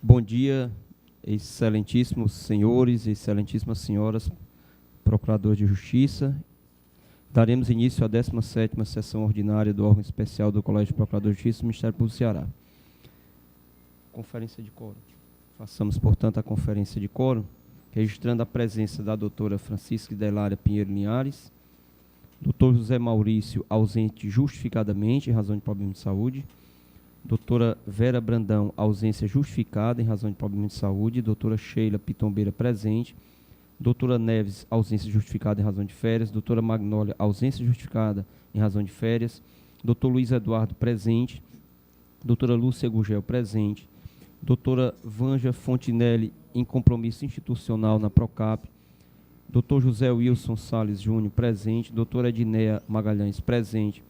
Bom dia, excelentíssimos senhores e excelentíssimas senhoras, procuradores de justiça. Daremos início à 17ª sessão ordinária do órgão especial do Colégio de Procuradores de Justiça do Ministério Público do Ceará. Conferência de quórum. Façamos, portanto, a conferência de quórum, registrando a presença da doutora Francisca Delária Pinheiro Linhares, doutor José Maurício, ausente justificadamente, em razão de problema de saúde, doutora Vera Brandão, ausência justificada, em razão de problema de saúde, doutora Sheila Pitombeira, presente, doutora Neves, ausência justificada em razão de férias, doutora Magnólia, ausência justificada em razão de férias, doutor Luiz Eduardo, presente, doutora Lúcia Gugel, presente, doutora Vanja Fontinelli, em compromisso institucional na Procap, doutor José Wilson Salles Júnior, presente, doutora Edneia Magalhães, presente,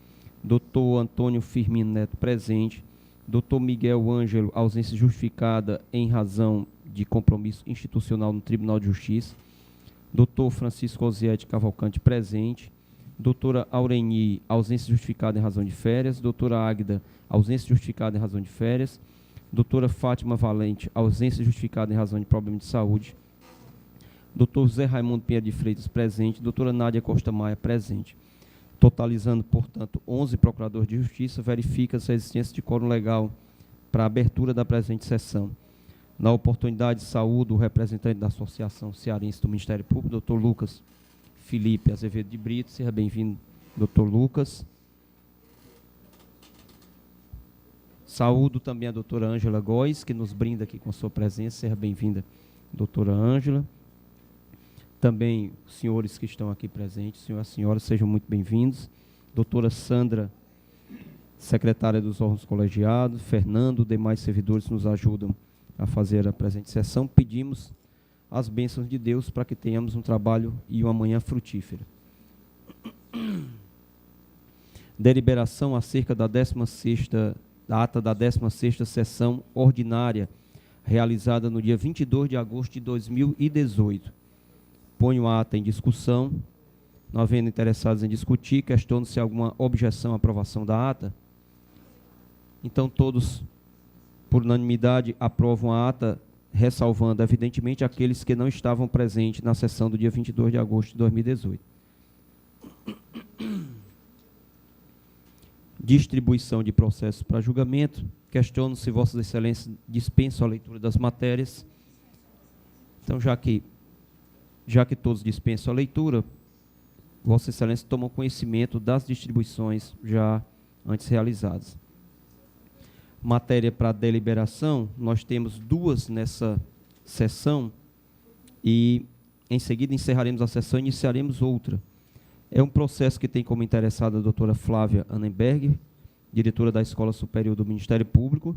doutor Antônio Firmino Neto, presente, doutor Miguel Ângelo, ausência justificada em razão de compromisso institucional no Tribunal de Justiça, doutor Francisco Osiete Cavalcante, presente, doutora Aureni, ausência justificada em razão de férias, doutora Águida, ausência justificada em razão de férias, doutora Fátima Valente, ausência justificada em razão de problema de saúde, doutor José Raimundo Pinheiro de Freitas, presente, doutora Nádia Costa Maia, presente. Totalizando, portanto, 11 procuradores de justiça, verifica-se a existência de quórum legal para a abertura da presente sessão. Na oportunidade, saúdo o representante da Associação Cearense do Ministério Público, doutor Lucas Felipe Azevedo de Brito. Seja bem-vindo, doutor Lucas. Saúdo também a doutora Ângela Góes, que nos brinda aqui com a sua presença. Seja bem-vinda, doutora Ângela. Também os senhores que estão aqui presentes, senhoras e senhoras, sejam muito bem-vindos. Doutora Sandra, secretária dos órgãos colegiados, Fernando, demais servidores que nos ajudam a fazer a presente sessão. Pedimos as bênçãos de Deus para que tenhamos um trabalho e uma manhã frutífera. Deliberação acerca da ata da 16ª sessão ordinária, realizada no dia 22 de agosto de 2018. Ponho a ata em discussão. Não havendo interessados em discutir, questiono se há alguma objeção à aprovação da ata. Então, todos, por unanimidade, aprovam a ata, ressalvando, evidentemente, aqueles que não estavam presentes na sessão do dia 22 de agosto de 2018. Distribuição de processos para julgamento. Questiono se Vossas Excelências dispensam a leitura das matérias. Então, já que todos dispensam a leitura, Vossa Excelência tomam conhecimento das distribuições já antes realizadas. Matéria para deliberação, nós temos duas nessa sessão e, em seguida, encerraremos a sessão e iniciaremos outra. É um processo que tem como interessada a doutora Flávia Annenberg, diretora da Escola Superior do Ministério Público,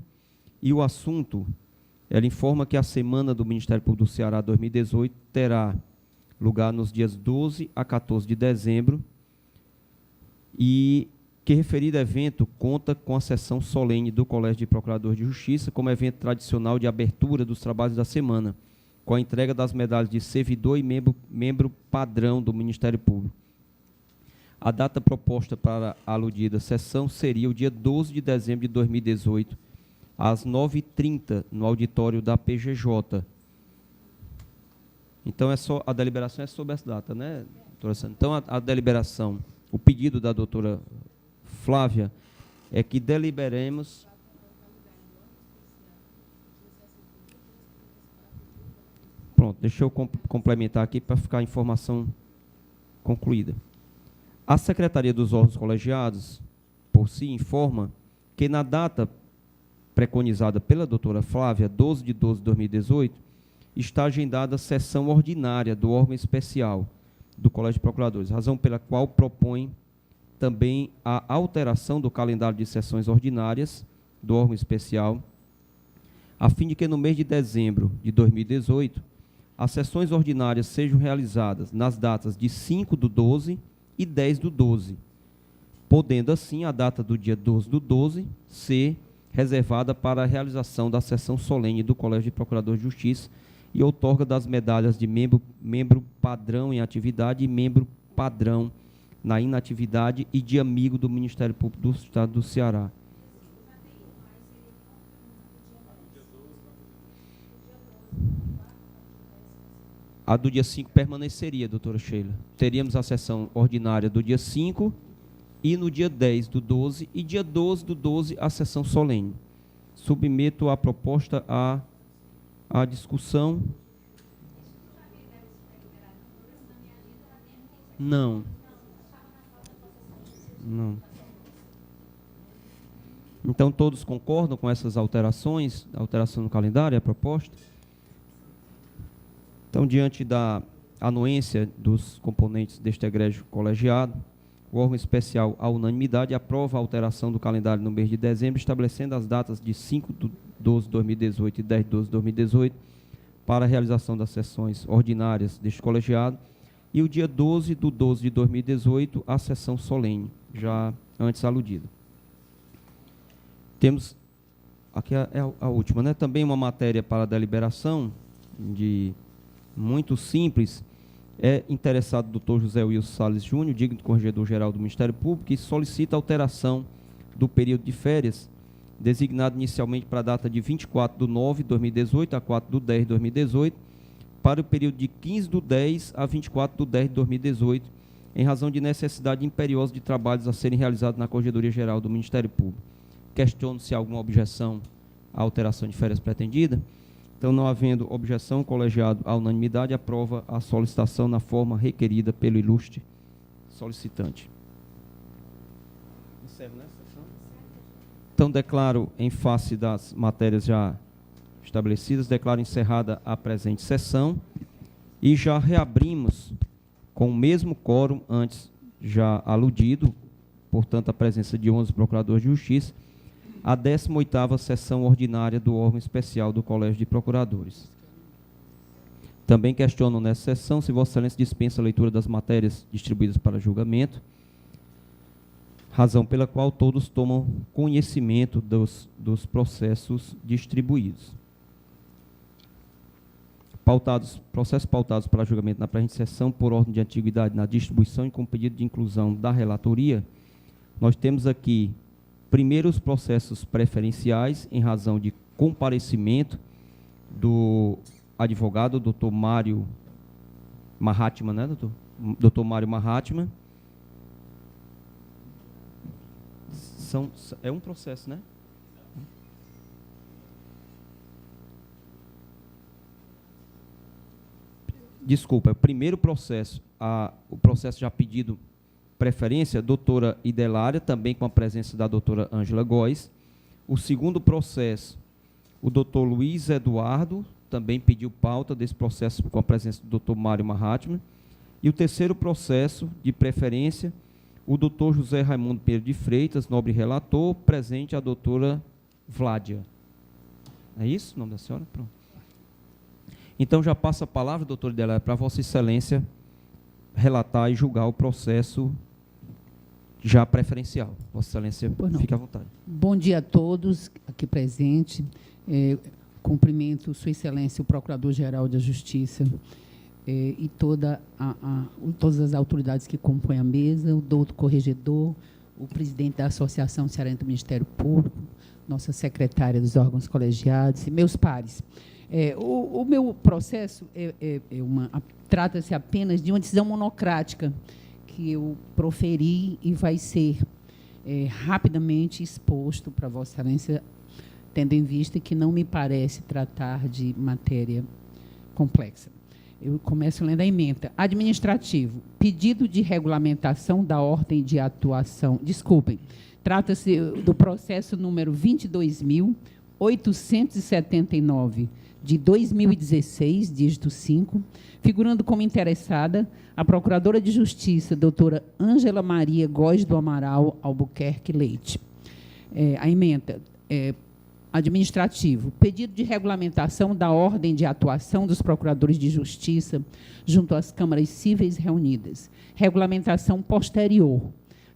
e o assunto, ela informa que a Semana do Ministério Público do Ceará 2018 terá lugar nos dias 12 a 14 de dezembro, e que referido evento conta com a sessão solene do Colégio de Procuradores de Justiça como evento tradicional de abertura dos trabalhos da semana, com a entrega das medalhas de servidor e membro padrão do Ministério Público. A data proposta para a aludida sessão seria o dia 12 de dezembro de 2018, às 9h30, no auditório da PGJ. Então, a deliberação é sobre essa data, né, doutora Sandra? Então, a deliberação, o pedido da doutora Flávia é que deliberemos... Pronto, deixa eu complementar aqui para ficar a informação concluída. A Secretaria dos Órgãos Colegiados, por si, informa que na data preconizada pela doutora Flávia, 12 de 12 de 2018, está agendada a sessão ordinária do órgão especial do Colégio de Procuradores, razão pela qual propõe também a alteração do calendário de sessões ordinárias do órgão especial, a fim de que no mês de dezembro de 2018, as sessões ordinárias sejam realizadas nas datas de 5/12 e 10/12, podendo assim a data do dia 12/12 ser reservada para a realização da sessão solene do Colégio de Procuradores de Justiça e outorga das medalhas de membro padrão em atividade e membro padrão na inatividade e de amigo do Ministério Público do Estado do Ceará. A do dia 5 permaneceria, doutora Sheila. Teríamos a sessão ordinária do dia 5 e no dia 10 do 12 e dia 12 do 12 a sessão solene. Submeto a proposta à discussão. Não. Não. Então, todos concordam com essas alterações? A alteração no calendário, a proposta? Então, diante da anuência dos componentes deste egrégio colegiado, o órgão especial, à unanimidade, aprova a alteração do calendário no mês de dezembro, estabelecendo as datas de 5/12/2018 e 10/12/2018 para a realização das sessões ordinárias deste colegiado, e o dia 12/12/2018, a sessão solene, já antes aludida. Temos, aqui é a última, né? Também uma matéria para deliberação, muito simples. É interessado o doutor José Wilson Salles Júnior, digno de Corregedor-Geral do Ministério Público, e solicita alteração do período de férias, designado inicialmente para a data de 24/9/2018 a 4/10/2018, para o período de 15/10 a 24/10/2018, em razão de necessidade imperiosa de trabalhos a serem realizados na Corregedoria-Geral do Ministério Público. Questiono se há alguma objeção à alteração de férias pretendida. Então, não havendo objeção, o colegiado, à unanimidade, aprova a solicitação na forma requerida pelo ilustre solicitante. Encerro nessa sessão. Então, declaro, em face das matérias já estabelecidas, declaro encerrada a presente sessão e já reabrimos com o mesmo quórum antes já aludido, portanto, a presença de 11 procuradores de justiça, a 18ª sessão ordinária do órgão especial do Colégio de Procuradores. Também questiono nessa sessão se Vossa Excelência dispensa a leitura das matérias distribuídas para julgamento, razão pela qual todos tomam conhecimento dos processos distribuídos. Processos pautados para julgamento na presente sessão por ordem de antiguidade na distribuição e com pedido de inclusão da relatoria. Nós temos aqui, primeiro, os processos preferenciais, em razão de comparecimento do advogado, doutor Mário Mahatma, né, doutor? Doutor Mário Mahatma. É um processo, né? Desculpa, o primeiro processo, o processo já pedido preferência, doutora Idelária, também com a presença da doutora Ângela Góes. O segundo processo, o doutor Luiz Eduardo, também pediu pauta desse processo com a presença do doutor Mário Mahatma. E o terceiro processo de preferência, o doutor José Raimundo Pedro de Freitas, nobre relator, presente a doutora Vládia. É isso o nome da senhora? Pronto. Então, já passo a palavra, doutora Idelária, para Vossa Excelência relatar e julgar o processo já preferencial. Vossa Excelência, fique à vontade. Bom dia a todos aqui presentes. Cumprimento Sua Excelência, o Procurador-Geral da Justiça, e todas as autoridades que compõem a mesa, o doutor Corregedor, o presidente da Associação Cearense do Ministério Público, nossa secretária dos órgãos colegiados e meus pares. O meu processo trata-se apenas de uma decisão monocrática que eu proferi e vai ser rapidamente exposto para Vossa Excelência, tendo em vista que não me parece tratar de matéria complexa. Eu começo lendo a ementa. Administrativo. Pedido de regulamentação da ordem de atuação. Desculpem. Trata-se do processo número 22.879, de 2016, dígito 5, figurando como interessada a Procuradora de Justiça, doutora Ângela Maria Góes do Amaral Albuquerque Leite. A ementa. Administrativo. Pedido de regulamentação da ordem de atuação dos procuradores de justiça junto às câmaras cíveis reunidas. Regulamentação posterior.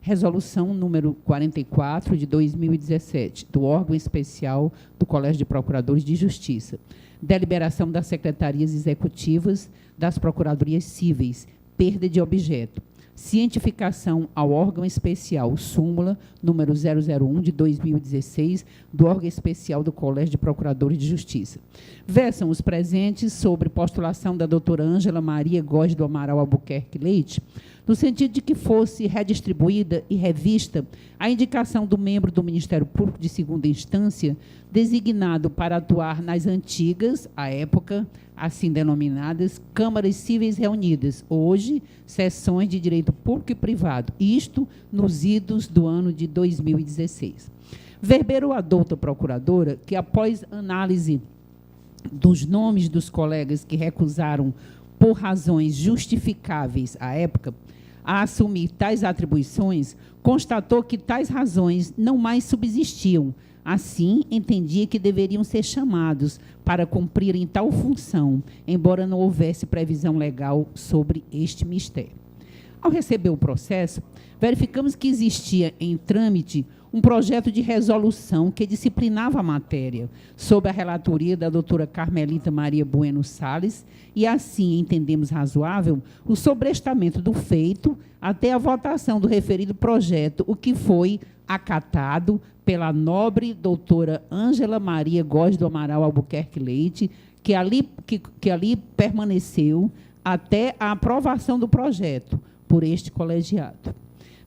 Resolução número 44 de 2017, do órgão especial do Colégio de Procuradores de Justiça. Deliberação das secretarias executivas das procuradorias cíveis. Perda de objeto. cientificação ao órgão especial súmula número 001 de 2016 do órgão especial do Colégio de Procuradores de Justiça. Versam os presentes sobre postulação da doutora Ângela Maria Góes do Amaral Albuquerque Leite, no sentido de que fosse redistribuída e revista a indicação do membro do Ministério Público de segunda instância, designado para atuar nas antigas, à época, assim denominadas, Câmaras Cíveis Reunidas, hoje, Seções de Direito Público e Privado, isto nos idos do ano de 2016. Verberou a douta procuradora que, após análise dos nomes dos colegas que recusaram, por razões justificáveis à época, a assumir tais atribuições, constatou que tais razões não mais subsistiam. Assim, entendia que deveriam ser chamados para cumprirem tal função, embora não houvesse previsão legal sobre este mistério. Ao receber o processo, verificamos que existia em trâmite um projeto de resolução que disciplinava a matéria, sob a relatoria da doutora Carmelita Maria Bueno Salles, e assim entendemos razoável o sobrestamento do feito até a votação do referido projeto, o que foi acatado pela nobre doutora Ângela Maria Góes do Amaral Albuquerque Leite, que ali permaneceu até a aprovação do projeto por este colegiado.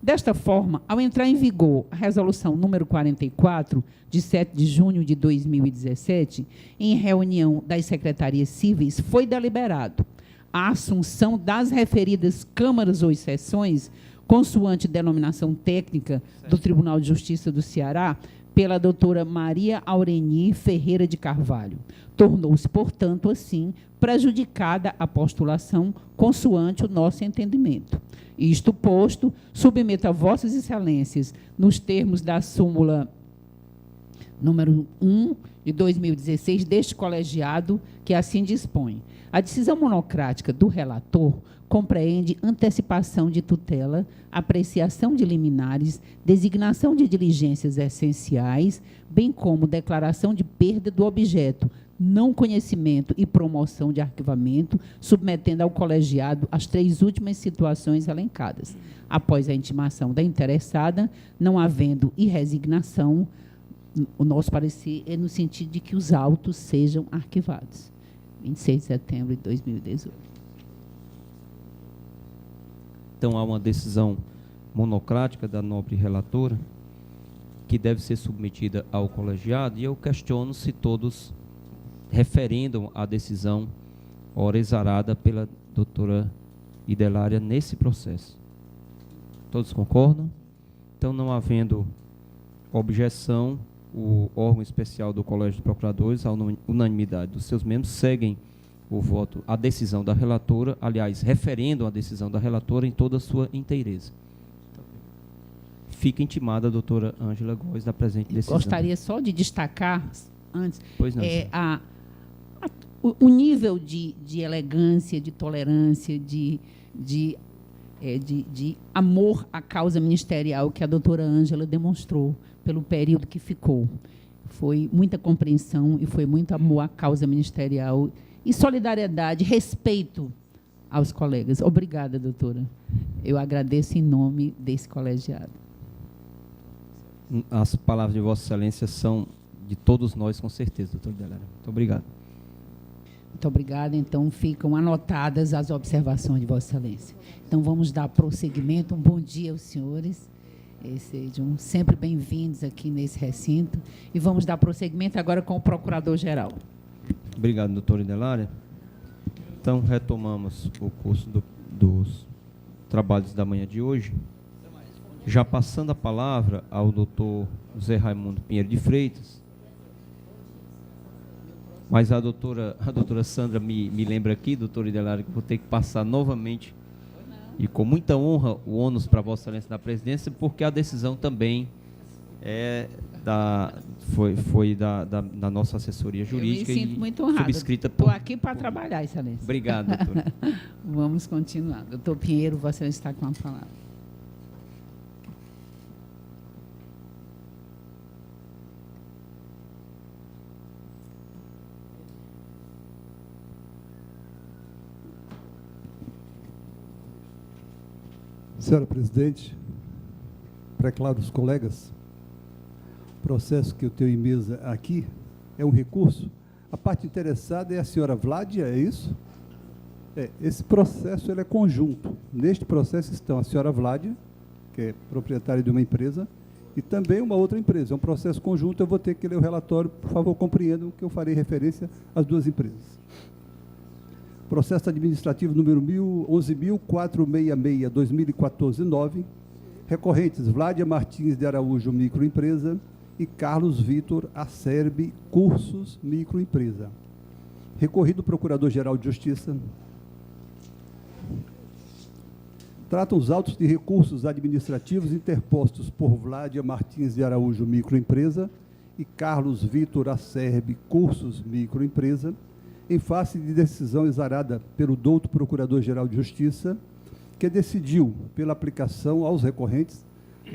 Desta forma, ao entrar em vigor a resolução número 44, de 7 de junho de 2017, em reunião das secretarias cíveis, foi deliberado a assunção das referidas câmaras ou seções, consoante denominação técnica do Tribunal de Justiça do Ceará, pela doutora Maria Aureni Ferreira de Carvalho. Tornou-se, portanto, assim, prejudicada a postulação consoante o nosso entendimento. Isto posto, submeto a vossas excelências, nos termos da súmula número 1 de 2016 deste colegiado, que assim dispõe. A decisão monocrática do relator compreende antecipação de tutela, apreciação de liminares, designação de diligências essenciais, bem como declaração de perda do objeto, não conhecimento e promoção de arquivamento, submetendo ao colegiado as 3 últimas situações elencadas. Após a intimação da interessada, não havendo irresignação, o nosso parecer é no sentido de que os autos sejam arquivados. 26 de setembro de 2018. Então, há uma decisão monocrática da nobre relatora que deve ser submetida ao colegiado, e eu questiono se todos referendam a decisão ora exarada pela doutora Idelária nesse processo. Todos concordam? Então, não havendo objeção, o órgão especial do Colégio de Procuradores, à unanimidade dos seus membros, seguem o voto, a decisão da relatora, aliás, referendam a decisão da relatora em toda a sua inteireza. Fica intimada a doutora Ângela Góes da presente decisão. Gostaria só de destacar, antes, pois não, o nível de elegância, de tolerância, de amor à causa ministerial que a doutora Ângela demonstrou pelo período que ficou. Foi muita compreensão e foi muito amor à causa ministerial e solidariedade, respeito aos colegas. Obrigada, doutora. Eu agradeço em nome desse colegiado. As palavras de Vossa Excelência são de todos nós, com certeza, doutora Idelária. Muito obrigado. Muito obrigada. Então, ficam anotadas as observações de Vossa Excelência. Então, vamos dar prosseguimento. Um bom dia aos senhores. Sejam sempre bem-vindos aqui nesse recinto. E vamos dar prosseguimento agora com o Procurador-Geral. Obrigado, doutora Idelária. Então, retomamos o curso dos trabalhos da manhã de hoje. Já passando a palavra ao doutor José Raimundo Pinheiro de Freitas, mas a doutora Sandra me lembra aqui, doutora Idelária, que vou ter que passar novamente, e com muita honra, o ônus para Vossa Excelência da Presidência, porque a decisão também foi da nossa assessoria jurídica. Eu me sinto muito honrada. Subscrita Estou aqui para trabalhar, Excelência. Obrigado, doutora. Vamos continuar. Doutor Pinheiro, Vossa Excelência está com a palavra. Senhora presidente, pré-claros colegas, o processo que eu tenho em mesa aqui é um recurso. A parte interessada é a senhora Vládia, é isso? Esse processo ele é conjunto. Neste processo estão a senhora Vládia, que é proprietária de uma empresa, e também uma outra empresa. É um processo conjunto, eu vou ter que ler o relatório, por favor, compreendam que eu farei referência às duas empresas. Processo administrativo número 11.466-2014-9, recorrentes Vládia Martins de Araújo, microempresa, e Carlos Vitor Acerbi, Cursos, microempresa. Recorrido Procurador-Geral de Justiça. Tratam os autos de recursos administrativos interpostos por Vládia Martins de Araújo, microempresa, e Carlos Vitor Acerbi, Cursos, microempresa, em face de decisão exarada pelo douto Procurador-Geral de Justiça, que decidiu, pela aplicação aos recorrentes,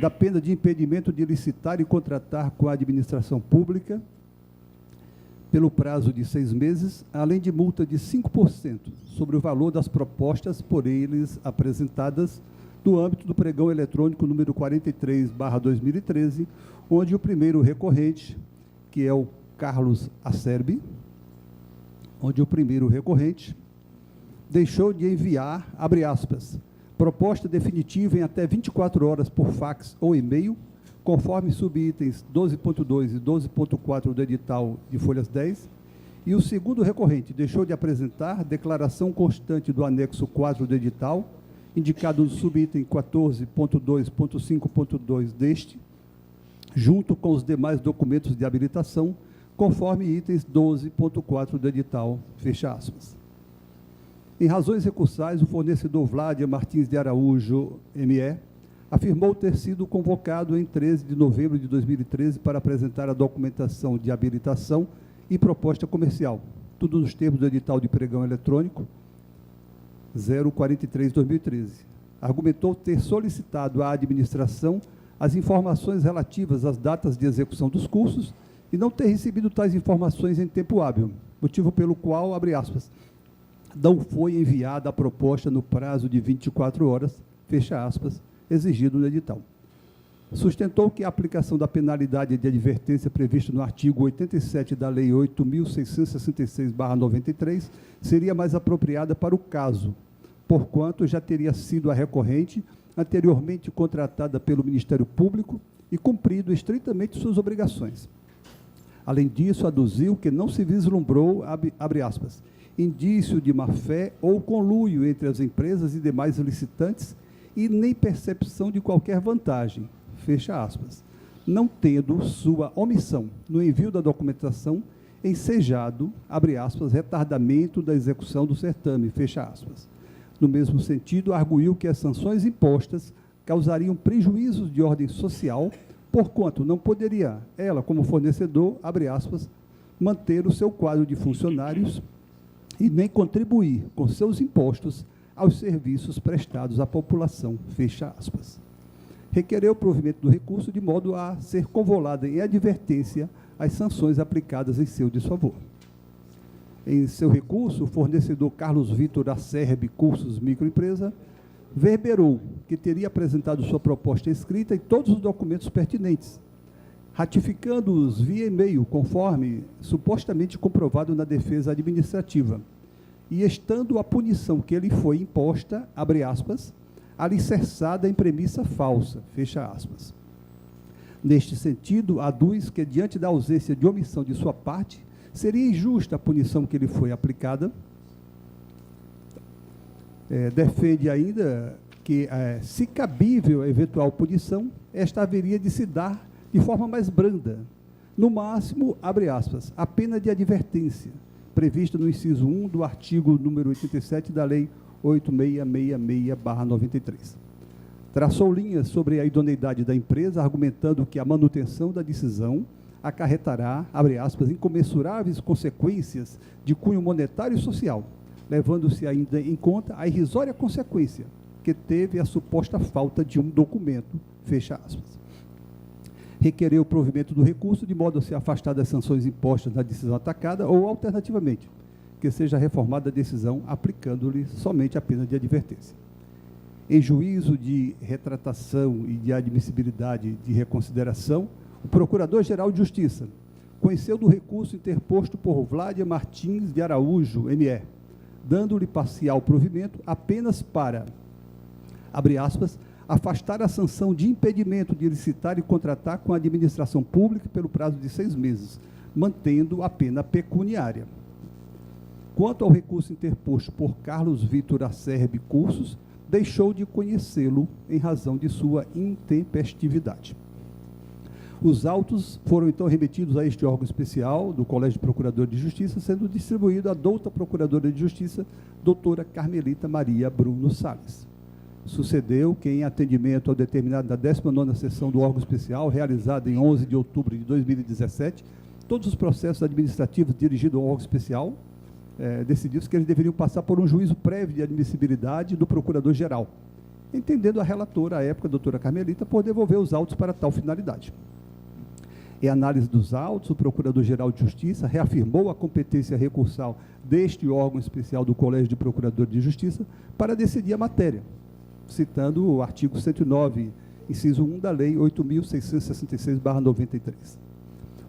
da pena de impedimento de licitar e contratar com a administração pública, pelo prazo de 6 meses, além de multa de 5% sobre o valor das propostas por eles apresentadas no âmbito do pregão eletrônico número 43/2013, onde o primeiro recorrente, que é o Carlos Acerbi, deixou de enviar, abre aspas, proposta definitiva em até 24 horas por fax ou e-mail, conforme subitens 12.2 e 12.4 do edital de folhas 10, e o segundo recorrente deixou de apresentar declaração constante do anexo 4 do edital, indicado no subitem 14.2.5.2 deste, junto com os demais documentos de habilitação, conforme itens 12.4 do edital, fecha aspas. Em razões recursais, o fornecedor Vládia Martins de Araújo, ME, afirmou ter sido convocado em 13 de novembro de 2013 para apresentar a documentação de habilitação e proposta comercial, tudo nos termos do edital de pregão eletrônico 043/2013. Argumentou ter solicitado à administração as informações relativas às datas de execução dos cursos e não ter recebido tais informações em tempo hábil, motivo pelo qual, abre aspas, não foi enviada a proposta no prazo de 24 horas, fecha aspas, exigido no edital. Sustentou que a aplicação da penalidade de advertência prevista no artigo 87 da Lei 8.666/93 seria mais apropriada para o caso, porquanto já teria sido a recorrente anteriormente contratada pelo Ministério Público e cumprido estritamente suas obrigações. Além disso, aduziu que não se vislumbrou, abre aspas, indício de má-fé ou conluio entre as empresas e demais licitantes e nem percepção de qualquer vantagem, fecha aspas, não tendo sua omissão no envio da documentação ensejado, abre aspas, retardamento da execução do certame, fecha aspas. No mesmo sentido, arguiu que as sanções impostas causariam prejuízos de ordem social, porquanto não poderia ela, como fornecedor, abre aspas, manter o seu quadro de funcionários e nem contribuir com seus impostos aos serviços prestados à população, fecha aspas. Requereu o provimento do recurso de modo a ser convolada em advertência as sanções aplicadas em seu desfavor. Em seu recurso, o fornecedor Carlos Vitor Acerbi, Cursos, microempresa, verberou que teria apresentado sua proposta escrita e todos os documentos pertinentes, ratificando-os via e-mail, conforme supostamente comprovado na defesa administrativa, e estando a punição que lhe foi imposta, abre aspas, alicerçada em premissa falsa, fecha aspas. Neste sentido, aduz que, diante da ausência de omissão de sua parte, seria injusta a punição que lhe foi aplicada. Defende ainda que, se cabível a eventual punição, esta haveria de se dar de forma mais branda, no máximo, abre aspas, a pena de advertência, prevista no inciso 1 do artigo número 87 da Lei 8666/93. Traçou linhas sobre a idoneidade da empresa, argumentando que a manutenção da decisão acarretará, abre aspas, incomensuráveis consequências de cunho monetário e social, levando-se ainda em conta a irrisória consequência que teve a suposta falta de um documento, fecha aspas. Requereu o provimento do recurso de modo a se afastar das sanções impostas na decisão atacada ou, alternativamente, que seja reformada a decisão aplicando-lhe somente a pena de advertência. Em juízo de retratação e de admissibilidade de reconsideração, o Procurador-Geral de Justiça conheceu do recurso interposto por Vládia Martins de Araújo, ME, dando-lhe parcial provimento apenas para, abre aspas, afastar a sanção de impedimento de licitar e contratar com a administração pública pelo prazo de 6 meses, mantendo a pena pecuniária. Quanto ao recurso interposto por Carlos Vitor Acerbe Cursos, deixou de conhecê-lo em razão de sua intempestividade. Os autos foram, então, remetidos a este órgão especial do Colégio de Procuradores de Justiça, sendo distribuído à douta Procuradora de Justiça, doutora Carmelita Maria Bruno Salles. Sucedeu que, em atendimento ao determinado da 19ª sessão do órgão especial, realizada em 11 de outubro de 2017, todos os processos administrativos dirigidos ao órgão especial, decidiu-se que eles deveriam passar por um juízo prévio de admissibilidade do Procurador-Geral, entendendo a relatora, à época, a doutora Carmelita, por devolver os autos para tal finalidade. Em análise dos autos, o Procurador-Geral de Justiça reafirmou a competência recursal deste órgão especial do Colégio de Procuradores de Justiça para decidir a matéria, citando o artigo 109, inciso 1 da Lei 8.666/93.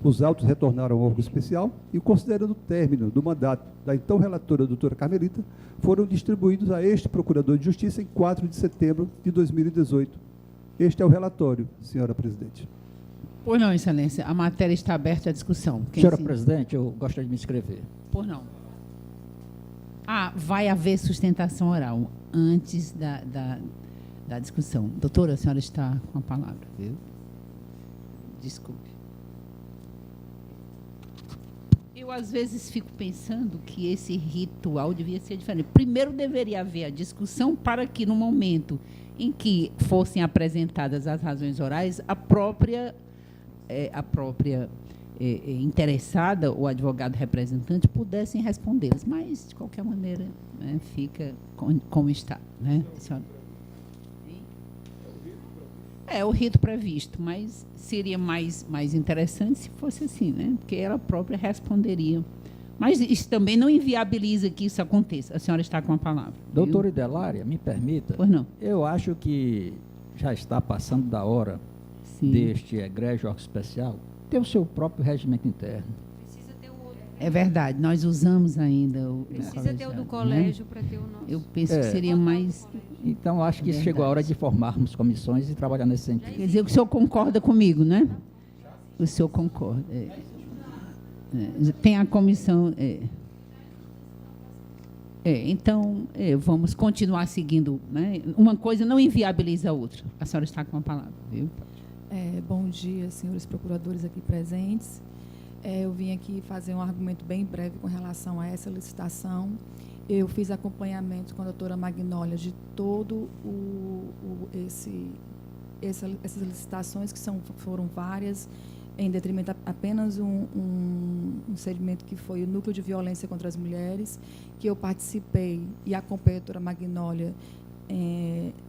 Os autos retornaram ao órgão especial e, considerando o término do mandato da então relatora, doutora Carmelita, foram distribuídos a este Procurador de Justiça em 4 de setembro de 2018. Este é o relatório, senhora presidente. Pois não, excelência. A matéria está aberta à discussão. Senhora presidente, eu gostaria de me inscrever. Pois não. Vai haver sustentação oral antes da discussão. Doutora, a senhora está com a palavra, viu? Desculpe. Eu, às vezes, fico pensando que esse ritual devia ser diferente. Primeiro, deveria haver a discussão para que, no momento em que fossem apresentadas as razões orais, a própria interessada ou advogado representante pudessem respondê-las. Mas, de qualquer maneira, né, fica como está. Né, senhora? É o rito previsto, mas seria mais interessante se fosse assim, né? Porque ela própria responderia. Mas isso também não inviabiliza que isso aconteça. A senhora está com a palavra. Doutora Idelária, me permita. Pois não. Eu acho que já está passando da hora deste egrégio órgão especial ter o seu próprio regimento interno. Precisa ter o outro. É verdade, nós usamos ainda o Precisa ter o do colégio, né? Para ter o nosso. Eu penso que seria mais... Então, acho que chegou a hora de formarmos comissões e trabalhar nesse sentido. Quer dizer, o senhor concorda comigo, né? O senhor concorda. Tem a comissão... então, vamos continuar seguindo. Né? Uma coisa não inviabiliza a outra. A senhora está com a palavra, viu? Bom dia, senhores procuradores aqui presentes. Eu vim aqui fazer um argumento bem breve com relação a essa licitação. Eu fiz acompanhamento com a doutora Magnólia de todo essas licitações, que foram várias, em detrimento apenas um segmento que foi o Núcleo de Violência contra as Mulheres, que eu participei e acompanhei a doutora Magnólia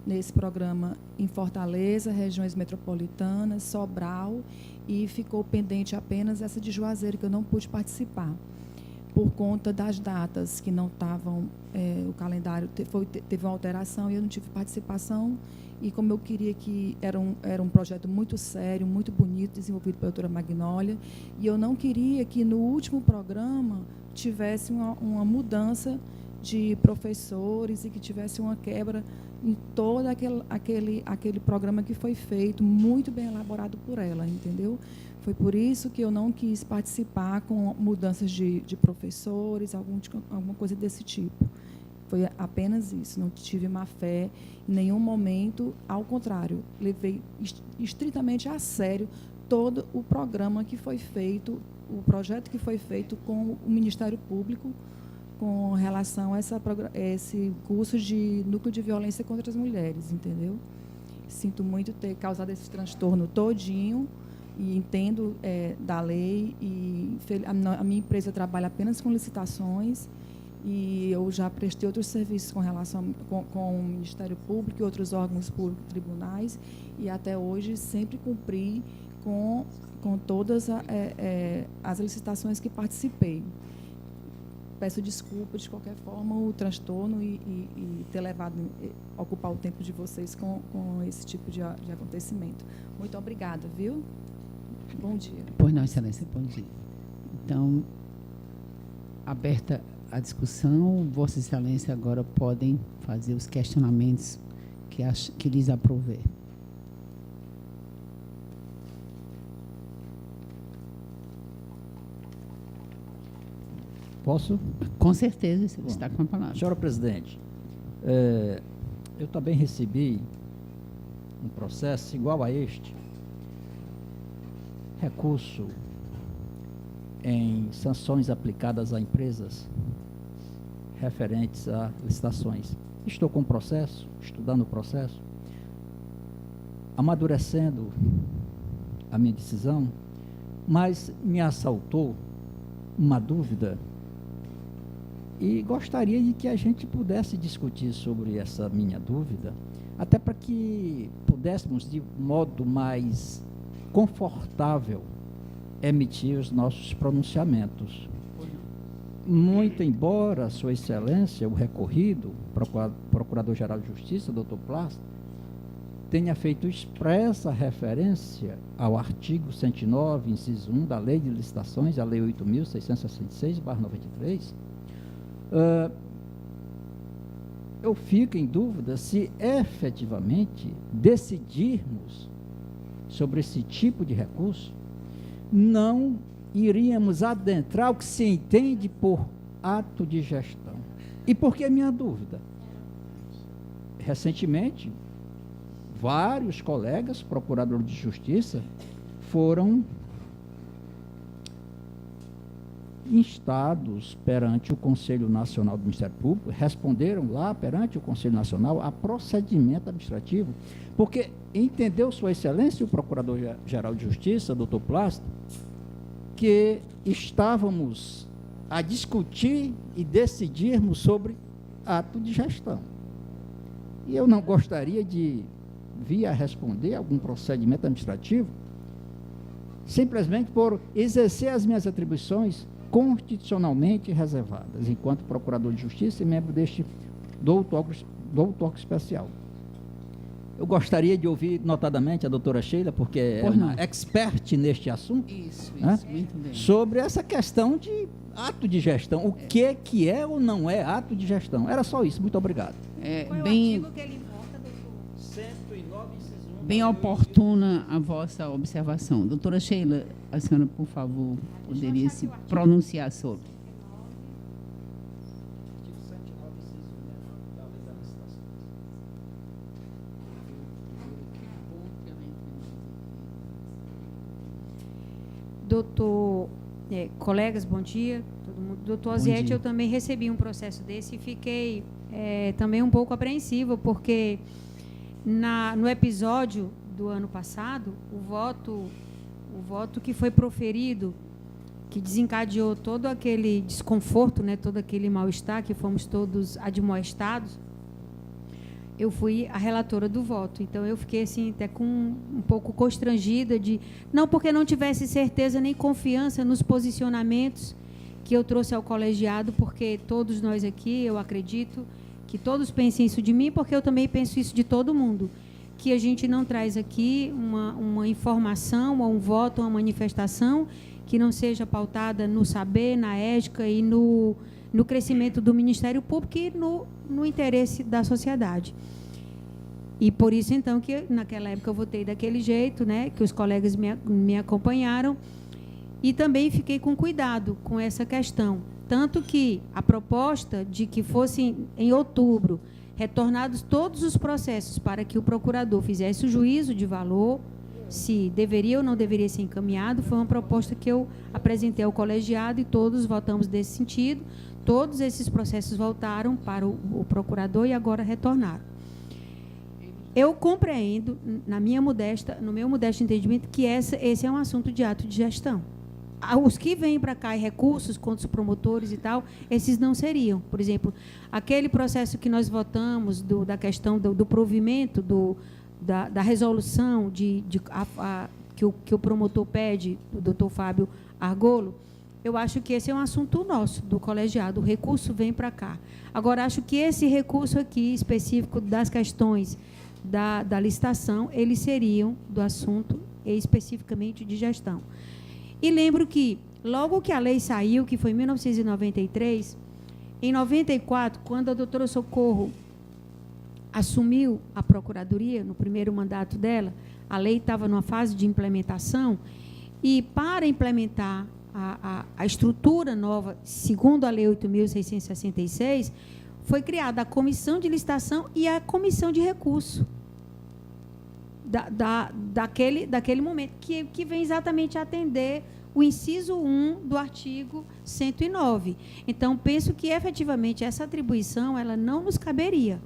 nesse programa em Fortaleza, regiões metropolitanas, Sobral, e ficou pendente apenas essa de Juazeiro, que eu não pude participar, por conta das datas que não estavam, o calendário teve uma alteração e eu não tive participação, e como eu queria que era um projeto muito sério, muito bonito, desenvolvido pela doutora Magnólia, e eu não queria que no último programa tivesse uma mudança de professores e que tivesse uma quebra em todo aquele programa que foi feito, muito bem elaborado por ela, entendeu? Foi por isso que eu não quis participar com mudanças de professores, alguma coisa desse tipo. Foi apenas isso, não tive má fé em nenhum momento, ao contrário, levei estritamente a sério todo o programa que foi feito, o projeto que foi feito com o Ministério Público, com relação a esse curso de Núcleo de Violência contra as Mulheres, entendeu? Sinto muito ter causado esse transtorno todinho e entendo da lei, e a minha empresa trabalha apenas com licitações, e eu já prestei outros serviços com relação com o Ministério Público e outros órgãos públicos, tribunais, e até hoje sempre cumpri com todas as licitações que participei. peço desculpa, de qualquer forma, o transtorno e ter ocupar o tempo de vocês com esse tipo de acontecimento. Muito obrigada, viu? Bom dia. Pois não, Excelência, bom dia. Então, aberta a discussão, Vossa Excelência agora podem fazer os questionamentos que lhes aprouver. Posso? Com certeza, você está com a palavra. Senhora presidente, eu também recebi um processo igual a este, recurso em sanções aplicadas a empresas referentes a licitações. Estou com o processo, estudando o processo, amadurecendo a minha decisão, mas me assaltou uma dúvida e gostaria de que a gente pudesse discutir sobre essa minha dúvida, até para que pudéssemos, de modo mais confortável, emitir os nossos pronunciamentos. Muito embora, Sua Excelência, o recorrido, Procurador-Geral de Justiça, Dr. Plácido, tenha feito expressa referência ao artigo 109, inciso 1 da Lei de Licitações, a Lei 8.666/93, eu fico em dúvida se efetivamente decidirmos sobre esse tipo de recurso, não iríamos adentrar o que se entende por ato de gestão. E por que minha dúvida? Recentemente, vários colegas procuradores de justiça foram instados perante o Conselho Nacional do Ministério Público, responderam lá perante o Conselho Nacional a procedimento administrativo, porque entendeu Sua Excelência o Procurador-Geral de Justiça, Dr. Plácido, que estávamos a discutir e decidirmos sobre ato de gestão. E eu não gostaria de vir a responder algum procedimento administrativo simplesmente por exercer as minhas atribuições constitucionalmente reservadas, enquanto Procurador de Justiça e membro do autógrafo especial. Eu gostaria de ouvir, notadamente, a doutora Sheila, porque é uma expert neste assunto, muito bem. sobre essa questão de ato de gestão. O que é ou não é ato de gestão? Era só isso. Muito obrigado. Qual é o artigo que ele importa, doutor? 109, bem oportuna a vossa observação. Doutora Sheila, a senhora, por favor, poderia se pronunciar sobre. Doutor, colegas, bom dia. Todo mundo. Doutor Osiete, eu também recebi um processo desse e fiquei também um pouco apreensiva, porque no episódio do ano passado, o voto que foi proferido, que desencadeou todo aquele desconforto, né, todo aquele mal-estar, que fomos todos admoestados, eu fui a relatora do voto. Então, eu fiquei assim, até com um pouco constrangida, não porque não tivesse certeza nem confiança nos posicionamentos que eu trouxe ao colegiado, porque todos nós aqui, eu acredito, que todos pensem isso de mim, porque eu também penso isso de todo mundo, que a gente não traz aqui uma informação, ou um voto, uma manifestação que não seja pautada no saber, na ética e no crescimento do Ministério Público e no interesse da sociedade. E por isso, então, que naquela época eu votei daquele jeito, né, que os colegas me acompanharam, e também fiquei com cuidado com essa questão. Tanto que a proposta de que fossem, em outubro, retornados todos os processos para que o procurador fizesse o juízo de valor, se deveria ou não deveria ser encaminhado, foi uma proposta que eu apresentei ao colegiado e todos votamos desse sentido. Todos esses processos voltaram para o procurador e agora retornaram. Eu compreendo, no meu modesto entendimento, que esse é um assunto de ato de gestão. Os que vêm para cá e recursos contra os promotores e tal, esses não seriam. Por exemplo, aquele processo que nós votamos da questão do provimento, da resolução que o promotor pede, o doutor Fábio Argolo, eu acho que esse é um assunto nosso, do colegiado, o recurso vem para cá. Agora, acho que esse recurso aqui, específico das questões da licitação, eles seriam do assunto especificamente de gestão. E lembro que, logo que a lei saiu, que foi em 1993, em 94, quando a doutora Socorro assumiu a procuradoria, no primeiro mandato dela, a lei estava numa fase de implementação, e para implementar a estrutura nova, segundo a Lei 8.666, foi criada a comissão de licitação e a comissão de recurso daquele momento, que vem exatamente atender o inciso 1 do artigo 109. Então, penso que, efetivamente, essa atribuição ela não nos caberia.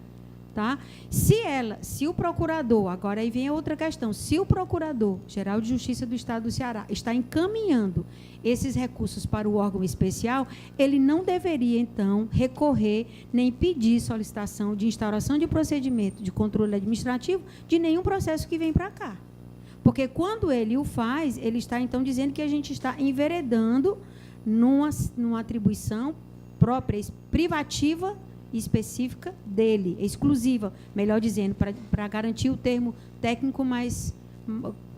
Tá? Se o procurador, agora aí vem outra questão, se o Procurador-Geral de Justiça do Estado do Ceará está encaminhando esses recursos para o órgão especial, ele não deveria, então, recorrer nem pedir solicitação de instauração de procedimento de controle administrativo de nenhum processo que vem para cá. Porque quando ele o faz, ele está, então, dizendo que a gente está enveredando numa atribuição própria, privativa, específica dele, exclusiva, melhor dizendo, para garantir o termo técnico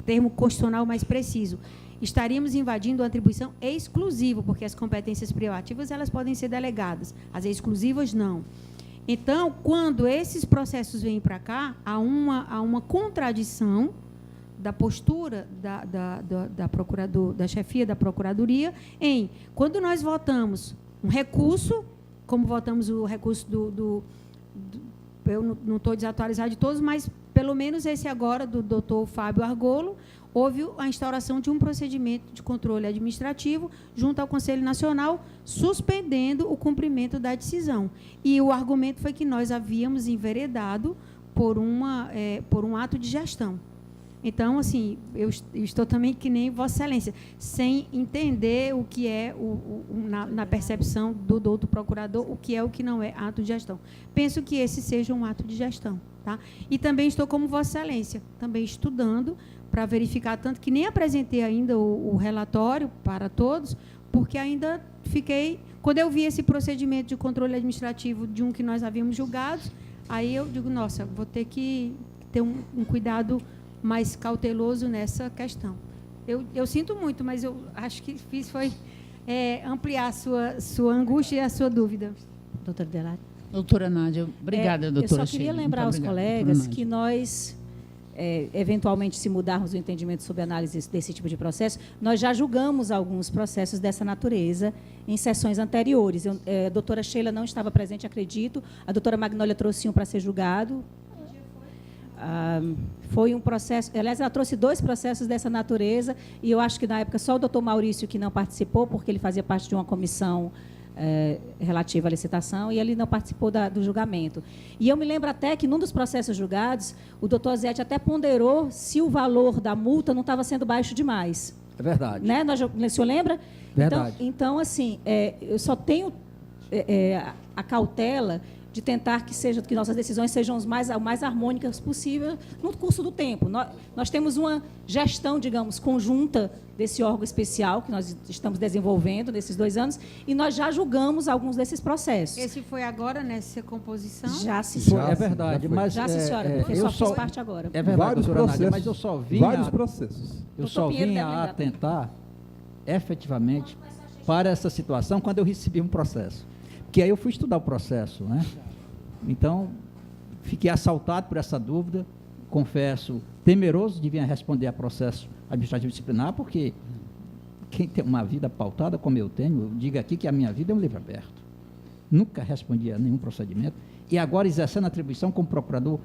termo constitucional mais preciso. Estaríamos invadindo a atribuição exclusiva, porque as competências privativas elas podem ser delegadas, as exclusivas não. Então, quando esses processos vêm para cá, há uma contradição da postura da chefia da Procuradoria quando nós votamos um recurso, como votamos o recurso eu não estou desatualizado de todos, mas pelo menos esse agora, do doutor Fábio Argolo, houve a instauração de um procedimento de controle administrativo junto ao Conselho Nacional, suspendendo o cumprimento da decisão. E o argumento foi que nós havíamos enveredado por um ato de gestão. Então, assim, eu estou também que nem Vossa Excelência, sem entender o que é, na percepção do doutor procurador, o que é o que não é ato de gestão. Penso que esse seja um ato de gestão. Tá? E também estou como Vossa Excelência, também estudando para verificar, tanto que nem apresentei ainda o relatório para todos, porque ainda fiquei... Quando eu vi esse procedimento de controle administrativo de um que nós havíamos julgado, aí eu digo, nossa, vou ter que ter um cuidado mais cauteloso nessa questão. Eu sinto muito, mas eu acho que fiz foi ampliar a sua angústia e a sua dúvida. Doutora Delari. Doutora Nádia, obrigada, doutora Eu só queria lembrar aos colegas que nós, eventualmente, se mudarmos o entendimento sobre análise desse tipo de processo, nós já julgamos alguns processos dessa natureza em sessões anteriores. A doutora Sheila não estava presente, acredito. A doutora Magnólia trouxe um para ser julgado. Foi um processo, aliás, ela trouxe 2 processos dessa natureza, e eu acho que, na época, só o doutor Maurício que não participou, porque ele fazia parte de uma comissão relativa à licitação, e ele não participou do julgamento. E eu me lembro até que, num dos processos julgados, o doutor Zete até ponderou se o valor da multa não estava sendo baixo demais. É verdade. Né? O senhor lembra? Verdade. Então assim, eu só tenho a cautela de tentar que nossas decisões sejam o mais harmônicas possível no curso do tempo. Nós temos uma gestão, digamos, conjunta desse órgão especial que nós estamos desenvolvendo nesses 2 anos, e nós já julgamos alguns desses processos. Esse foi agora, nessa composição? Já, sim, senhora. É verdade, mas... Já, sim, senhora, porque só fiz parte agora. É verdade, vários doutora Nádia, processos, mas eu só vim vários processos. Eu só vim a atentar, efetivamente, para essa situação quando eu recebi um processo. Porque aí eu fui estudar o processo, né? Então, fiquei assaltado por essa dúvida, confesso, temeroso de vir a responder a processo administrativo disciplinar, porque quem tem uma vida pautada como eu tenho, eu digo aqui que a minha vida é um livro aberto. Nunca respondi a nenhum procedimento, e agora exercendo a atribuição como procurador,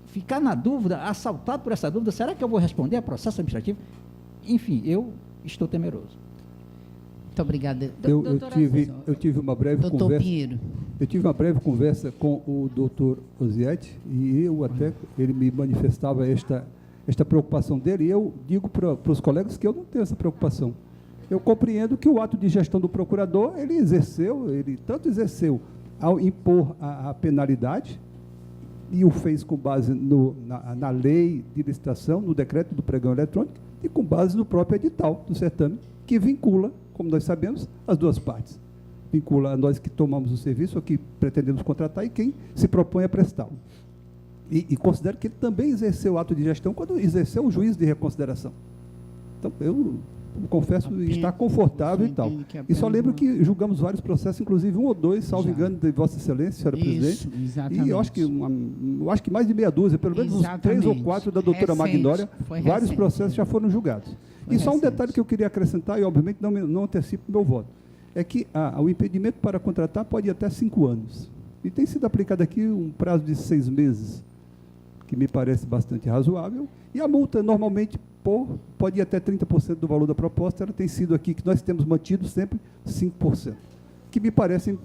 ficar na dúvida, assaltado por essa dúvida, será que eu vou responder a processo administrativo? Enfim, eu estou temeroso. Muito obrigada. Eu tive uma breve Doutor conversa. Pinheiro. Eu tive uma breve conversa com o doutor Osiete, e ele me manifestava esta preocupação dele, e eu digo para os colegas que eu não tenho essa preocupação. Eu compreendo que o ato de gestão do procurador, ele tanto exerceu ao impor a penalidade, e o fez com base na lei de licitação, no decreto do pregão eletrônico, e com base no próprio edital do certame, que vincula como nós sabemos, as duas partes. Vincula nós que tomamos o serviço, ou que pretendemos contratar, e quem se propõe a prestá-lo. E considero que ele também exerceu o ato de gestão quando exerceu o juízo de reconsideração. Então, eu confesso estar confortável e tal. E só lembro que julgamos vários processos, inclusive 1 ou 2, salvo engano, de Vossa Excelência, senhora presidente. Exatamente. E eu acho que mais de meia dúzia, pelo menos uns 3 ou 4 da doutora Magnória, vários processos já foram julgados. E só um detalhe que eu queria acrescentar, e obviamente não antecipo o meu voto, é que o impedimento para contratar pode ir até 5 anos. E tem sido aplicado aqui um prazo de 6 meses, que me parece bastante razoável, e a multa normalmente pode ir até 30% do valor da proposta, ela tem sido aqui, que nós temos mantido sempre 5%, que me parecem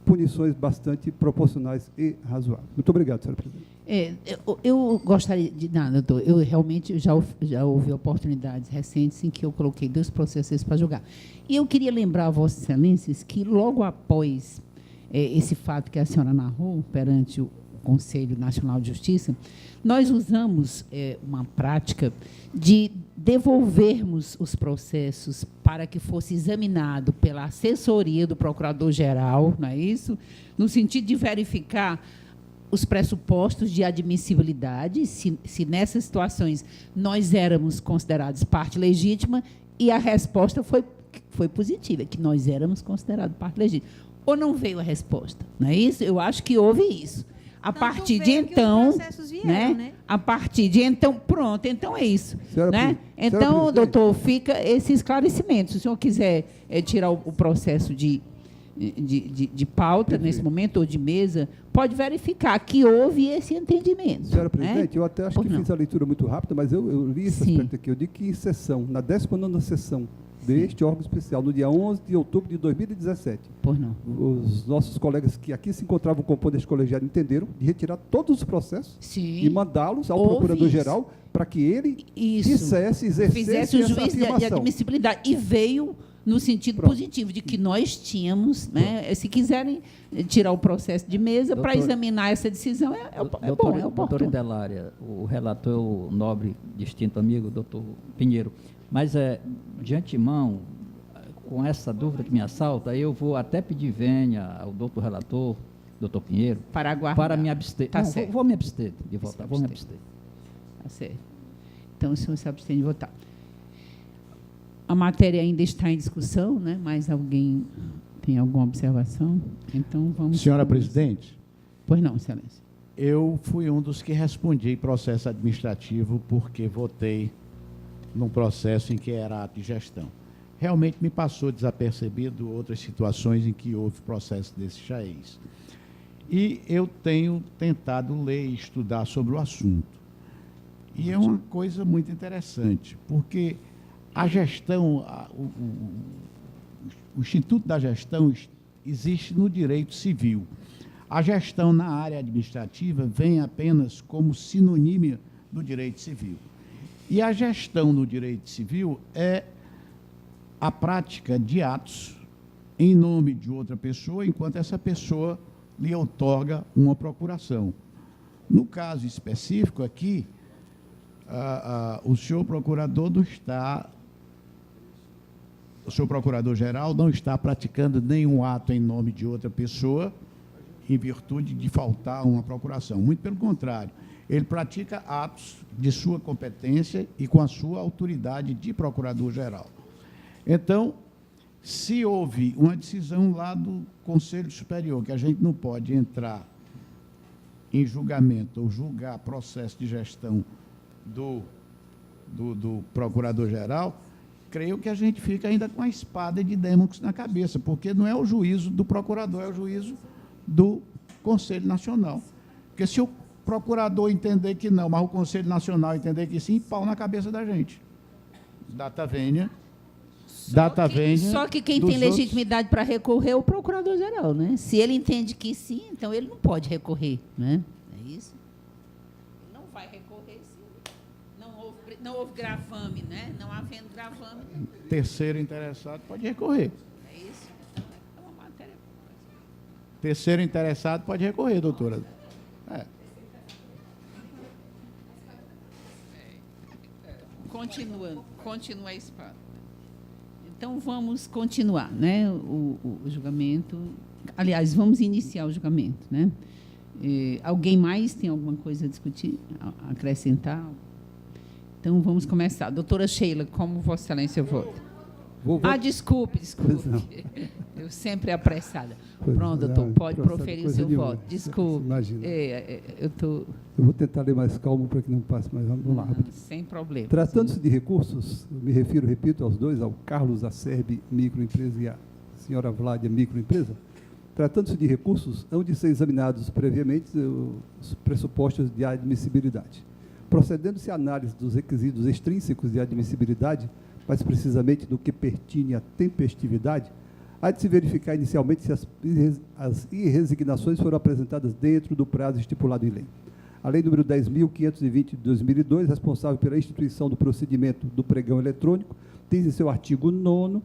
punições bastante proporcionais e razoáveis. Muito obrigado, senhora presidente. Eu gostaria de... Não, doutor, eu realmente já houve oportunidades recentes em que eu coloquei 2 processos para julgar. E eu queria lembrar a Vossas Excelências que, logo após esse fato que a senhora narrou perante o Conselho Nacional de Justiça, nós usamos uma prática de devolvermos os processos para que fosse examinado pela assessoria do Procurador-Geral, não é isso? No sentido de verificar os pressupostos de admissibilidade, se nessas situações nós éramos considerados parte legítima, e a resposta foi positiva, que nós éramos considerados parte legítima. Ou não veio a resposta, não é isso? Eu acho que houve isso. A partir de então, né? A partir de então, pronto, então é isso, né? Então, doutor, fica esse esclarecimento. Se o senhor quiser tirar o processo de pauta nesse momento, ou de mesa, pode verificar que houve esse entendimento. Senhora presidente, né? eu até acho que fiz a leitura muito rápida, mas eu li esse aspecto aqui. Eu digo que em sessão, na 19ª sessão deste órgão especial, no dia 11 de outubro de 2017. Pois não. Os nossos colegas que aqui se encontravam compondo este colegiado entenderam de retirar todos os processos e mandá-los ao Procurador-Geral para que ele fizesse o juízo de admissibilidade. E veio no sentido positivo, de que nós tínhamos, né, se quiserem tirar o processo de mesa para examinar essa decisão, é bom. Doutora Indelária, o relator, o nobre, distinto amigo, doutor Pinheiro, mas, de antemão, com essa dúvida que me assalta, eu vou até pedir vênia ao doutor relator, doutor Pinheiro, para aguardar. Para me abster. Tá, vou me abster de votar, vou me abster. Tá certo. Então, o senhor se abstém de votar. A matéria ainda está em discussão, né? Mais alguém tem alguma observação? Então, vamos... Senhora presidente? Pois não, excelência. Eu fui um dos que respondi processo administrativo porque votei num processo em que era ato de gestão. Realmente me passou desapercebido outras situações em que houve processo desse jaez. E eu tenho tentado ler e estudar sobre o assunto. E é uma coisa muito interessante, porque a gestão, o Instituto da Gestão existe no direito civil. A gestão na área administrativa vem apenas como sinônimo do direito civil. E a gestão no direito civil é a prática de atos em nome de outra pessoa, enquanto essa pessoa lhe outorga uma procuração. No caso específico aqui, o senhor procurador não está, o senhor procurador-geral não está praticando nenhum ato em nome de outra pessoa em virtude de faltar uma procuração. Muito pelo contrário, ele pratica atos de sua competência e com a sua autoridade de procurador-geral. Então, se houve uma decisão lá do Conselho Superior, que a gente não pode entrar em julgamento ou julgar processo de gestão do procurador-geral, creio que a gente fica ainda com a espada de Damocles na cabeça, porque não é o juízo do procurador, é o juízo do Conselho Nacional. Porque se o procurador entender que não, mas o Conselho Nacional entender que sim, pau na cabeça da gente. Data vênia. Só que quem tem legitimidade para recorrer é o Procurador-Geral, né? Se ele entende que sim, então ele não pode recorrer, né? É isso? Não vai recorrer se não houve gravame, né? Não havendo gravame. Terceiro interessado pode recorrer. É isso? Então, é uma matéria. Terceiro interessado pode recorrer, doutora. Continua a espada. Então, vamos continuar, né, o julgamento. Aliás, vamos iniciar o julgamento, né? Alguém mais tem alguma coisa a discutir, a acrescentar? Então, vamos começar. Doutora Sheila, como Vossa Excelência vota? Desculpe. Eu sempre apressada. Pronto, doutor, pode proferir o seu voto. Desculpe. Imagina. Eu vou tentar ler mais calmo para que não passe mais. Vamos lá. Sem problema. Tratando-se de recursos, eu me refiro, repito, aos dois, ao Carlos Acerbi, microempresa, e à senhora Vládia, microempresa. Tratando-se de recursos, hão de ser examinados previamente os pressupostos de admissibilidade. Procedendo-se à análise dos requisitos extrínsecos de admissibilidade, mais precisamente do que pertine à tempestividade, há de se verificar inicialmente se as irresignações foram apresentadas dentro do prazo estipulado em lei. A Lei nº 10.520 de 2002, responsável pela instituição do procedimento do pregão eletrônico, diz em seu artigo 9º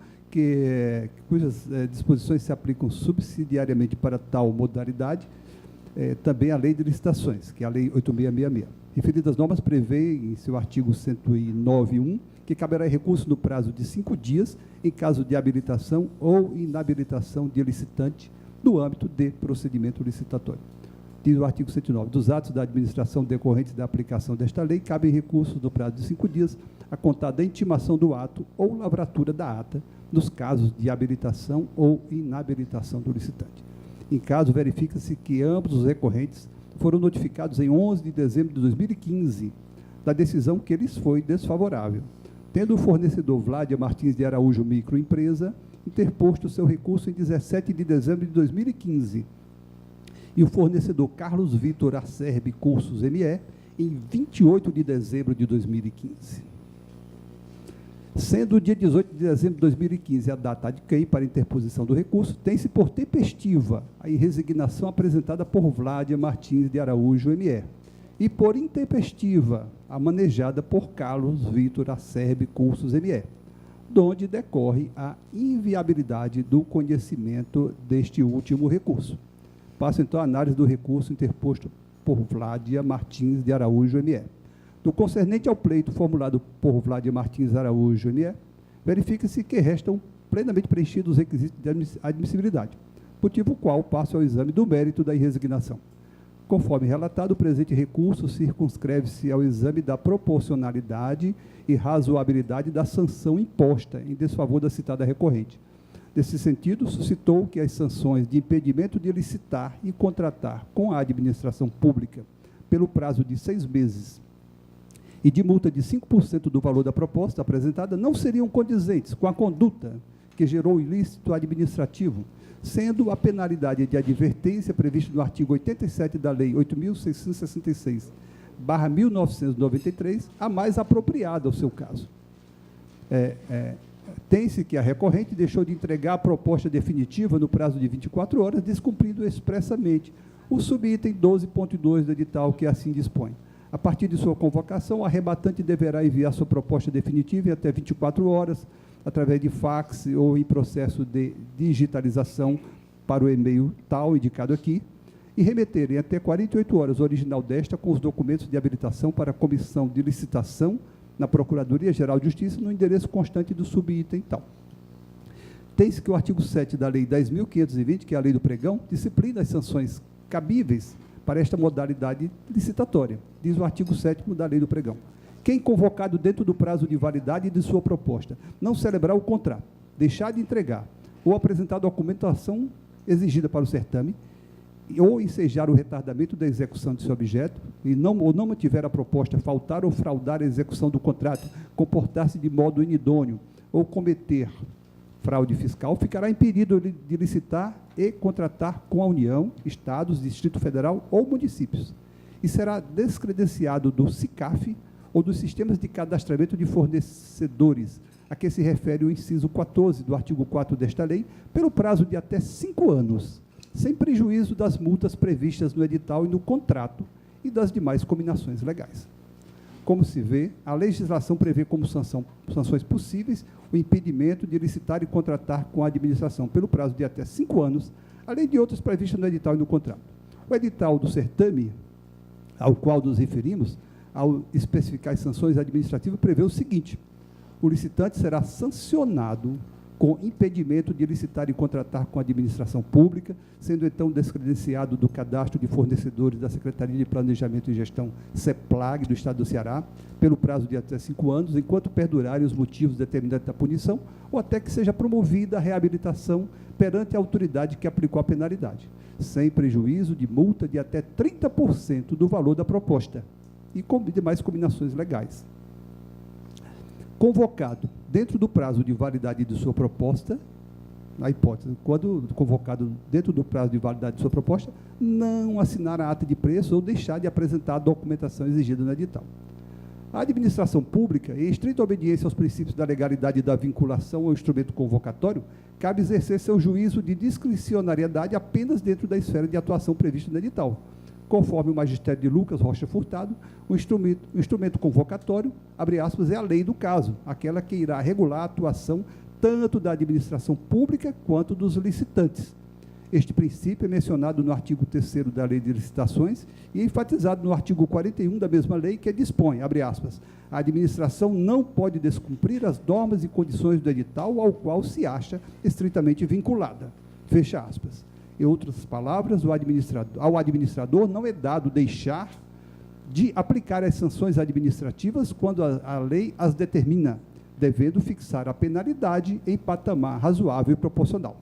cujas disposições se aplicam subsidiariamente para tal modalidade, também a Lei de Licitações, que é a Lei 8.666. Referidas normas prevêem, em seu artigo 109.1, que caberá recurso no prazo de 5 dias, em caso de habilitação ou inabilitação de licitante no âmbito de procedimento licitatório. Diz o artigo 109, dos atos da administração decorrentes da aplicação desta lei, cabem recursos no prazo de 5 dias, a contar da intimação do ato ou lavratura da ata, nos casos de habilitação ou inabilitação do licitante. Em caso, verifica-se que ambos os recorrentes foram notificados em 11 de dezembro de 2015 da decisão que lhes foi desfavorável, tendo o fornecedor Vládia Martins de Araújo Microempresa interposto seu recurso em 17 de dezembro de 2015 e o fornecedor Carlos Vitor Acerbi Cursos ME em 28 de dezembro de 2015. Sendo o dia 18 de dezembro de 2015 a data adquém para interposição do recurso, tem-se por tempestiva a irresignação apresentada por Vládia Martins de Araújo ME e por intempestiva a manejada por Carlos Vitor Acerbi Cursos ME, donde decorre a inviabilidade do conhecimento deste último recurso. Passo então à análise do recurso interposto por Vládia Martins de Araújo ME. No concernente ao pleito formulado por Vládia Martins Araújo ME, verifica-se que restam plenamente preenchidos os requisitos de admissibilidade, motivo qual passo ao exame do mérito da irresignação. Conforme relatado, o presente recurso circunscreve-se ao exame da proporcionalidade e razoabilidade da sanção imposta em desfavor da citada recorrente. Nesse sentido, suscitou que as sanções de impedimento de licitar e contratar com a administração pública pelo prazo de 6 meses e de multa de 5% do valor da proposta apresentada não seriam condizentes com a conduta que gerou o ilícito administrativo, sendo a penalidade de advertência prevista no artigo 87 da Lei 8.666/1993 a mais apropriada ao seu caso. Tem-se que a recorrente deixou de entregar a proposta definitiva no prazo de 24 horas, descumprindo expressamente o subitem 12.2 do edital que assim dispõe. A partir de sua convocação, o arrebatante deverá enviar sua proposta definitiva em até 24 horas, através de fax ou em processo de digitalização para o e-mail tal indicado aqui, e remeter em até 48 horas o original desta com os documentos de habilitação para a comissão de licitação na Procuradoria-Geral de Justiça no endereço constante do subitem tal. Tem-se que o artigo 7 da Lei 10.520, que é a Lei do Pregão, disciplina as sanções cabíveis para esta modalidade licitatória, diz o artigo 7º da Lei do Pregão. Quem convocado dentro do prazo de validade de sua proposta não celebrar o contrato, deixar de entregar ou apresentar a documentação exigida para o certame, ou ensejar o retardamento da execução de seu objeto, ou não mantiver a proposta, faltar ou fraudar a execução do contrato, comportar-se de modo inidôneo ou cometer fraude fiscal, ficará impedido de licitar e contratar com a União, Estados, Distrito Federal ou municípios, e será descredenciado do SICAF ou dos sistemas de cadastramento de fornecedores, a que se refere o inciso 14 do artigo 4 desta lei, pelo prazo de até 5 anos, sem prejuízo das multas previstas no edital e no contrato e das demais combinações legais. Como se vê, a legislação prevê como sanções possíveis o impedimento de licitar e contratar com a administração pelo prazo de até 5 anos, além de outras previstas no edital e no contrato. O edital do certame, ao qual nos referimos, ao especificar as sanções administrativas, prevê o seguinte: o licitante será sancionado com impedimento de licitar e contratar com a administração pública, sendo então descredenciado do cadastro de fornecedores da Secretaria de Planejamento e Gestão, CEPLAG, do Estado do Ceará, pelo prazo de até 5 anos, enquanto perdurarem os motivos determinantes da punição, ou até que seja promovida a reabilitação perante a autoridade que aplicou a penalidade, sem prejuízo de multa de até 30% do valor da proposta, e com demais combinações legais. Convocado dentro do prazo de validade de sua proposta, na hipótese, quando convocado dentro do prazo de validade de sua proposta, não assinar a ata de preço ou deixar de apresentar a documentação exigida no edital. A administração pública, em estrita obediência aos princípios da legalidade e da vinculação ao instrumento convocatório, cabe exercer seu juízo de discricionariedade apenas dentro da esfera de atuação prevista no edital. Conforme o magistério de Lucas Rocha Furtado, o instrumento convocatório, abre aspas, é a lei do caso, aquela que irá regular a atuação tanto da administração pública quanto dos licitantes. Este princípio é mencionado no artigo 3º da Lei de Licitações e enfatizado no artigo 41 da mesma lei, que dispõe, abre aspas, a administração não pode descumprir as normas e condições do edital ao qual se acha estritamente vinculada, fecha aspas. Em outras palavras, ao administrador não é dado deixar de aplicar as sanções administrativas quando a lei as determina, devendo fixar a penalidade em patamar razoável e proporcional.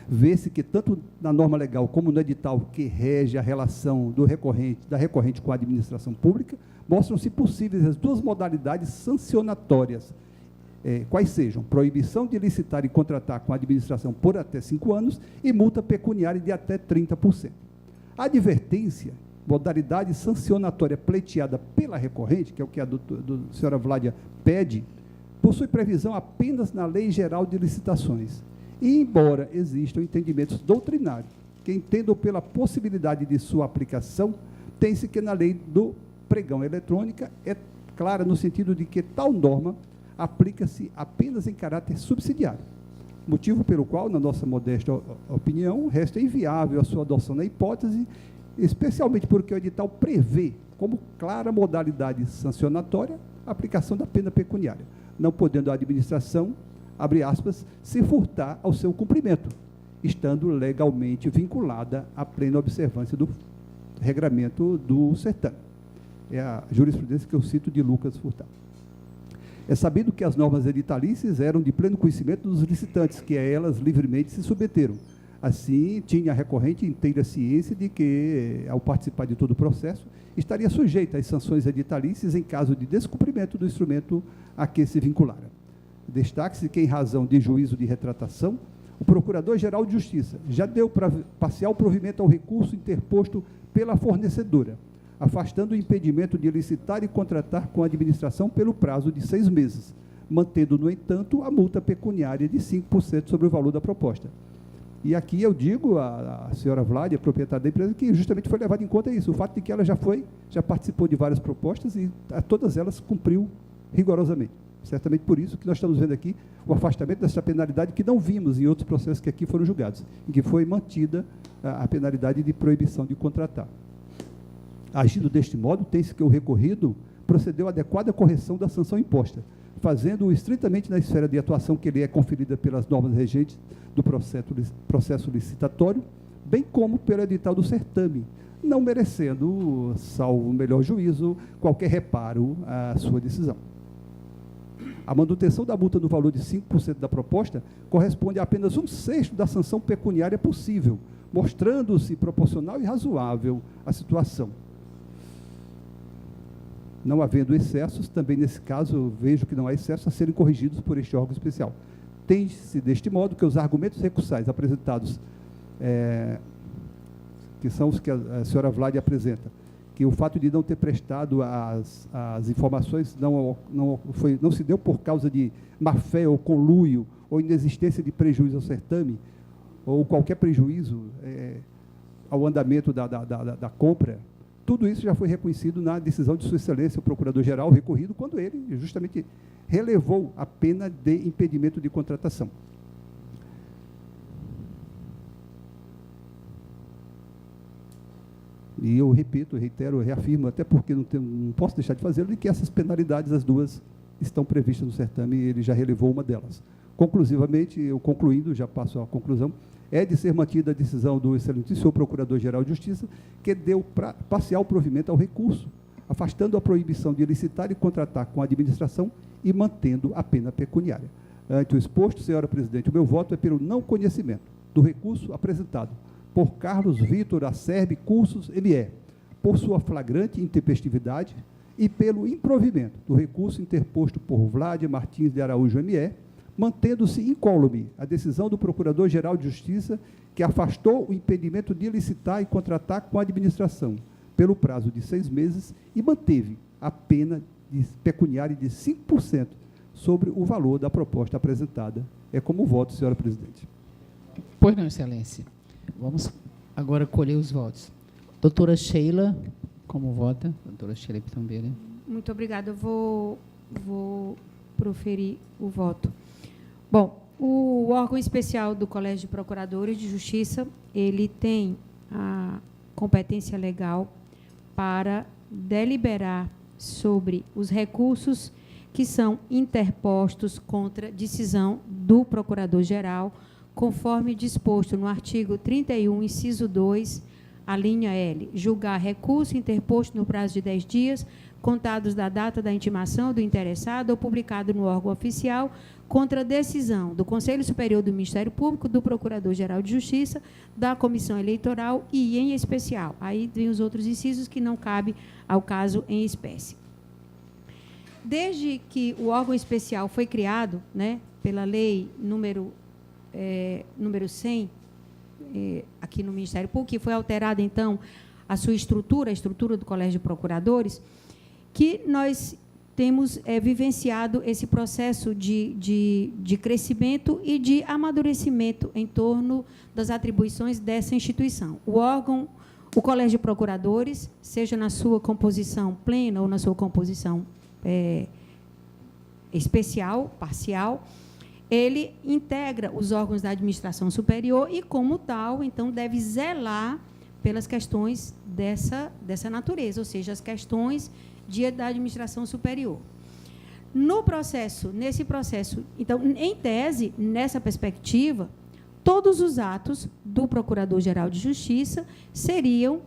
Vê-se que, tanto na norma legal como no edital que rege a relação da recorrente com a administração pública, mostram-se possíveis as duas modalidades sancionatórias, quais sejam proibição de licitar e contratar com a administração por até 5 anos e multa pecuniária de até 30%. A advertência, modalidade sancionatória pleiteada pela recorrente, que é o que a senhora Vládia pede, possui previsão apenas na Lei Geral de Licitações. E, embora existam entendimentos doutrinários que entendam pela possibilidade de sua aplicação, tem-se que na lei do pregão eletrônica é clara no sentido de que tal norma aplica-se apenas em caráter subsidiário, motivo pelo qual, na nossa modesta opinião, resta inviável a sua adoção na hipótese, especialmente porque o edital prevê, como clara modalidade sancionatória, a aplicação da pena pecuniária, não podendo a administração, abre aspas, se furtar ao seu cumprimento, estando legalmente vinculada à plena observância do regramento do certame. É a jurisprudência que eu cito de Lucas Furtado. É sabido que as normas editalícias eram de pleno conhecimento dos licitantes, que a elas livremente se submeteram. Assim, tinha a recorrente inteira ciência de que, ao participar de todo o processo, estaria sujeita às sanções editalícias em caso de descumprimento do instrumento a que se vinculara. Destaque-se que, em razão de juízo de retratação, o Procurador-Geral de Justiça já deu parcial provimento ao recurso interposto pela fornecedora, afastando o impedimento de licitar e contratar com a administração pelo prazo de 6 meses, mantendo, no entanto, a multa pecuniária de 5% sobre o valor da proposta. E aqui eu digo à senhora Vládia, proprietária da empresa, que justamente foi levado em conta isso, o fato de que ela já participou de várias propostas e a todas elas cumpriu rigorosamente. Certamente por isso que nós estamos vendo aqui o afastamento dessa penalidade que não vimos em outros processos que aqui foram julgados, em que foi mantida a penalidade de proibição de contratar. Agindo deste modo, tem-se que o recorrido procedeu à adequada correção da sanção imposta, fazendo-o estritamente na esfera de atuação que lhe é conferida pelas normas regentes do processo licitatório, bem como pelo edital do certame, não merecendo, salvo o melhor juízo, qualquer reparo à sua decisão. A manutenção da multa no valor de 5% da proposta corresponde a apenas 1/6 da sanção pecuniária possível, mostrando-se proporcional e razoável à situação. Não havendo excessos, também nesse caso eu vejo que não há excessos a serem corrigidos por este órgão especial. Tem-se deste modo que os argumentos recursais apresentados, que são os que a senhora Vládia apresenta, que o fato de não ter prestado as informações não se deu por causa de má-fé ou conluio, ou inexistência de prejuízo ao certame, ou qualquer prejuízo ao andamento da compra, tudo isso já foi reconhecido na decisão de Sua Excelência, o Procurador-Geral recorrido, quando ele justamente relevou a pena de impedimento de contratação. E eu repito, reitero, reafirmo, até porque não posso deixar de fazê-lo, de que essas penalidades, as duas, estão previstas no certame e ele já relevou uma delas. Conclusivamente, eu concluindo, já passo à conclusão, é de ser mantida a decisão do excelentíssimo Procurador-Geral de Justiça, que deu parcial provimento ao recurso, afastando a proibição de licitar e contratar com a administração e mantendo a pena pecuniária. Ante o exposto, senhora presidente, o meu voto é pelo não conhecimento do recurso apresentado por Carlos Vitor Acerbe Cursos ME, por sua flagrante intempestividade e pelo improvimento do recurso interposto por Vlad Martins de Araújo ME, mantendo-se incólume a decisão do Procurador-Geral de Justiça que afastou o impedimento de licitar e contratar com a administração pelo prazo de 6 meses e manteve a pena pecuniária de 5% sobre o valor da proposta apresentada. É como voto, senhora presidente. Pois não, excelência. Vamos agora colher os votos. Doutora Sheila, como vota? Doutora Sheila Pitambeira. Muito obrigada. Eu vou proferir o voto. Bom, o órgão especial do Colégio de Procuradores de Justiça, ele tem a competência legal para deliberar sobre os recursos que são interpostos contra decisão do Procurador-Geral, conforme disposto no artigo 31, inciso 2, a linha L, julgar recurso interposto no prazo de 10 dias, contados da data da intimação do interessado ou publicado no órgão oficial, contra decisão do Conselho Superior do Ministério Público, do Procurador-Geral de Justiça, da Comissão Eleitoral e, em especial, aí vem os outros incisos que não cabem ao caso em espécie. Desde que o órgão especial foi criado, né, pela lei número 100, aqui no Ministério Público, que foi alterada, então, a sua estrutura, a estrutura do Colégio de Procuradores, que nós temos vivenciado esse processo de crescimento e de amadurecimento em torno das atribuições dessa instituição. O Colégio de Procuradores, seja na sua composição plena ou na sua composição especial, parcial, ele integra os órgãos da administração superior e, como tal, então, deve zelar pelas questões dessa natureza, ou seja, as questões da administração superior. Nesse processo, então, em tese, nessa perspectiva, todos os atos do Procurador-Geral de Justiça seriam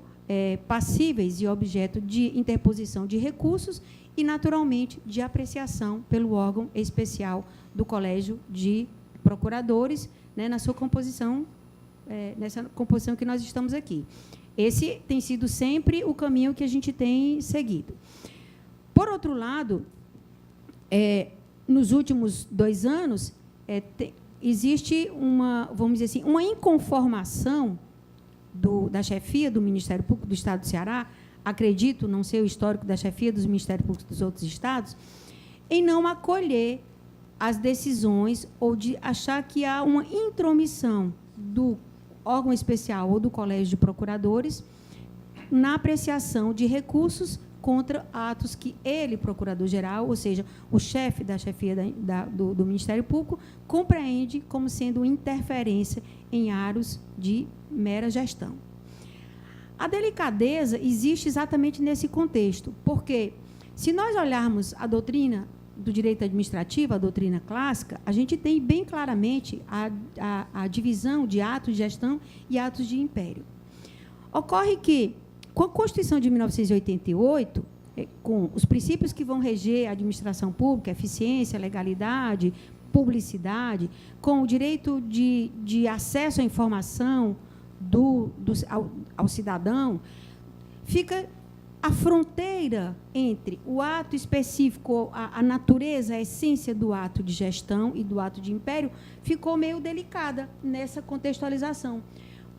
passíveis e objeto de interposição de recursos e, naturalmente, de apreciação pelo órgão especial do Colégio de Procuradores, né, na sua composição, nessa composição que nós estamos aqui. Esse tem sido sempre o caminho que a gente tem seguido. Por outro lado, nos últimos 2 anos, existe vamos dizer assim, uma inconformação da chefia do Ministério Público do Estado do Ceará, acredito, não sei o histórico da chefia dos Ministérios Públicos dos outros estados, em não acolher as decisões ou de achar que há uma intromissão do órgão especial ou do Colégio de Procuradores na apreciação de recursos contra atos que ele, Procurador-Geral, ou seja, o chefe da chefia do Ministério Público, compreende como sendo interferência em atos de mera gestão. A delicadeza existe exatamente nesse contexto, porque, se nós olharmos a doutrina do direito administrativo, a doutrina clássica, a gente tem bem claramente a divisão de atos de gestão e atos de império. Ocorre que, com a Constituição de 1988, com os princípios que vão reger a administração pública, eficiência, legalidade, publicidade, com o direito de acesso à informação ao cidadão, fica a fronteira entre o ato específico, a natureza, a essência do ato de gestão e do ato de império, ficou meio delicada nessa contextualização.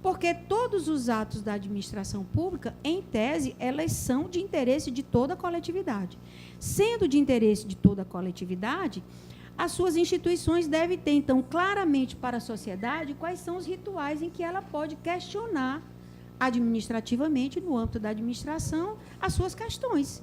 Porque todos os atos da administração pública, em tese, elas são de interesse de toda a coletividade. Sendo de interesse de toda a coletividade, as suas instituições devem ter, então, claramente para a sociedade quais são os rituais em que ela pode questionar administrativamente, no âmbito da administração, as suas questões.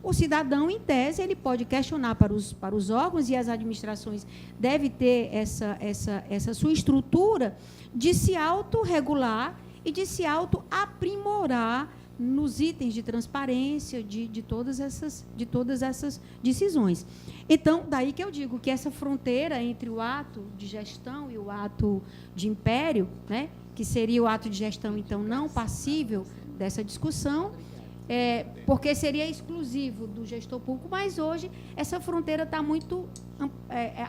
O cidadão, em tese, ele pode questionar para os órgãos, e as administrações devem ter essa sua estrutura de se autorregular e de se autoaprimorar nos itens de transparência de todas essas decisões. Então, daí que eu digo que essa fronteira entre o ato de gestão e o ato de império, né, que seria o ato de gestão, então, não passível dessa discussão, porque seria exclusivo do gestor público, mas hoje essa fronteira está muito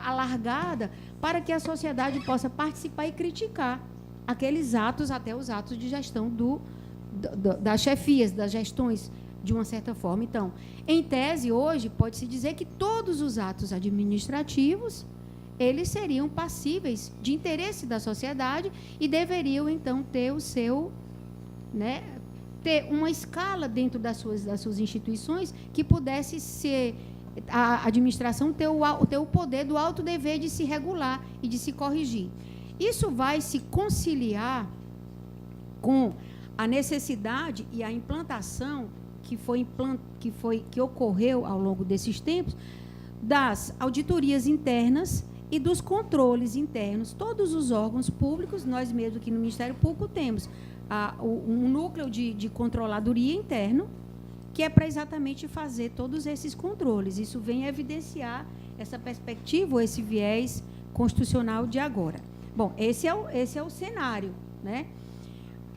alargada para que a sociedade possa participar e criticar aqueles atos, até os atos de gestão das chefias, das gestões, de uma certa forma. Então, em tese, hoje, pode-se dizer que todos os atos administrativos, eles seriam passíveis de interesse da sociedade e deveriam, então, ter o seu, né, ter uma escala dentro das suas instituições que pudesse ser, a administração ter o poder do alto dever de se regular e de se corrigir. Isso vai se conciliar com a necessidade e a implantação que ocorreu ao longo desses tempos das auditorias internas e dos controles internos. Todos os órgãos públicos, nós mesmos aqui no Ministério Público temos um núcleo de controladoria interno, que é para exatamente fazer todos esses controles. Isso vem evidenciar essa perspectiva, ou esse viés constitucional de agora. Bom, esse é o cenário, né?